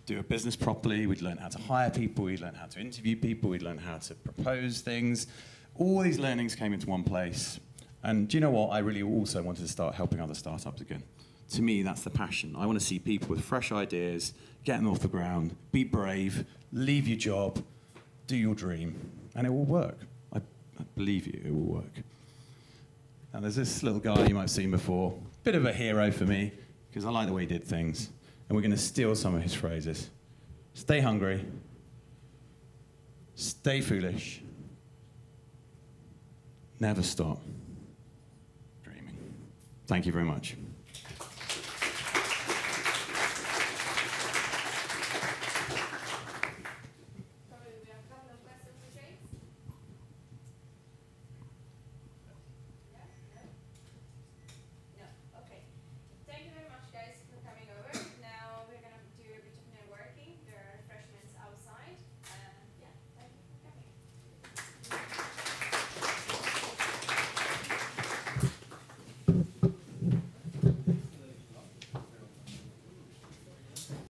Speaker 11: do a business properly, we'd learned how to hire people, we'd learned how to interview people, we'd learned how to propose things. All these learnings came into one place. And do you know what? I really also wanted to start helping other startups again. To me, that's the passion. I want to see people with fresh ideas, get them off the ground, be brave, leave your job, do your dream, and it will work. I believe you, it will work. And there's this little guy you might have seen before, bit of a hero for me, because I like the way he did things. And we're going to steal some of his phrases. Stay hungry, stay foolish, never stop dreaming. Thank you very much.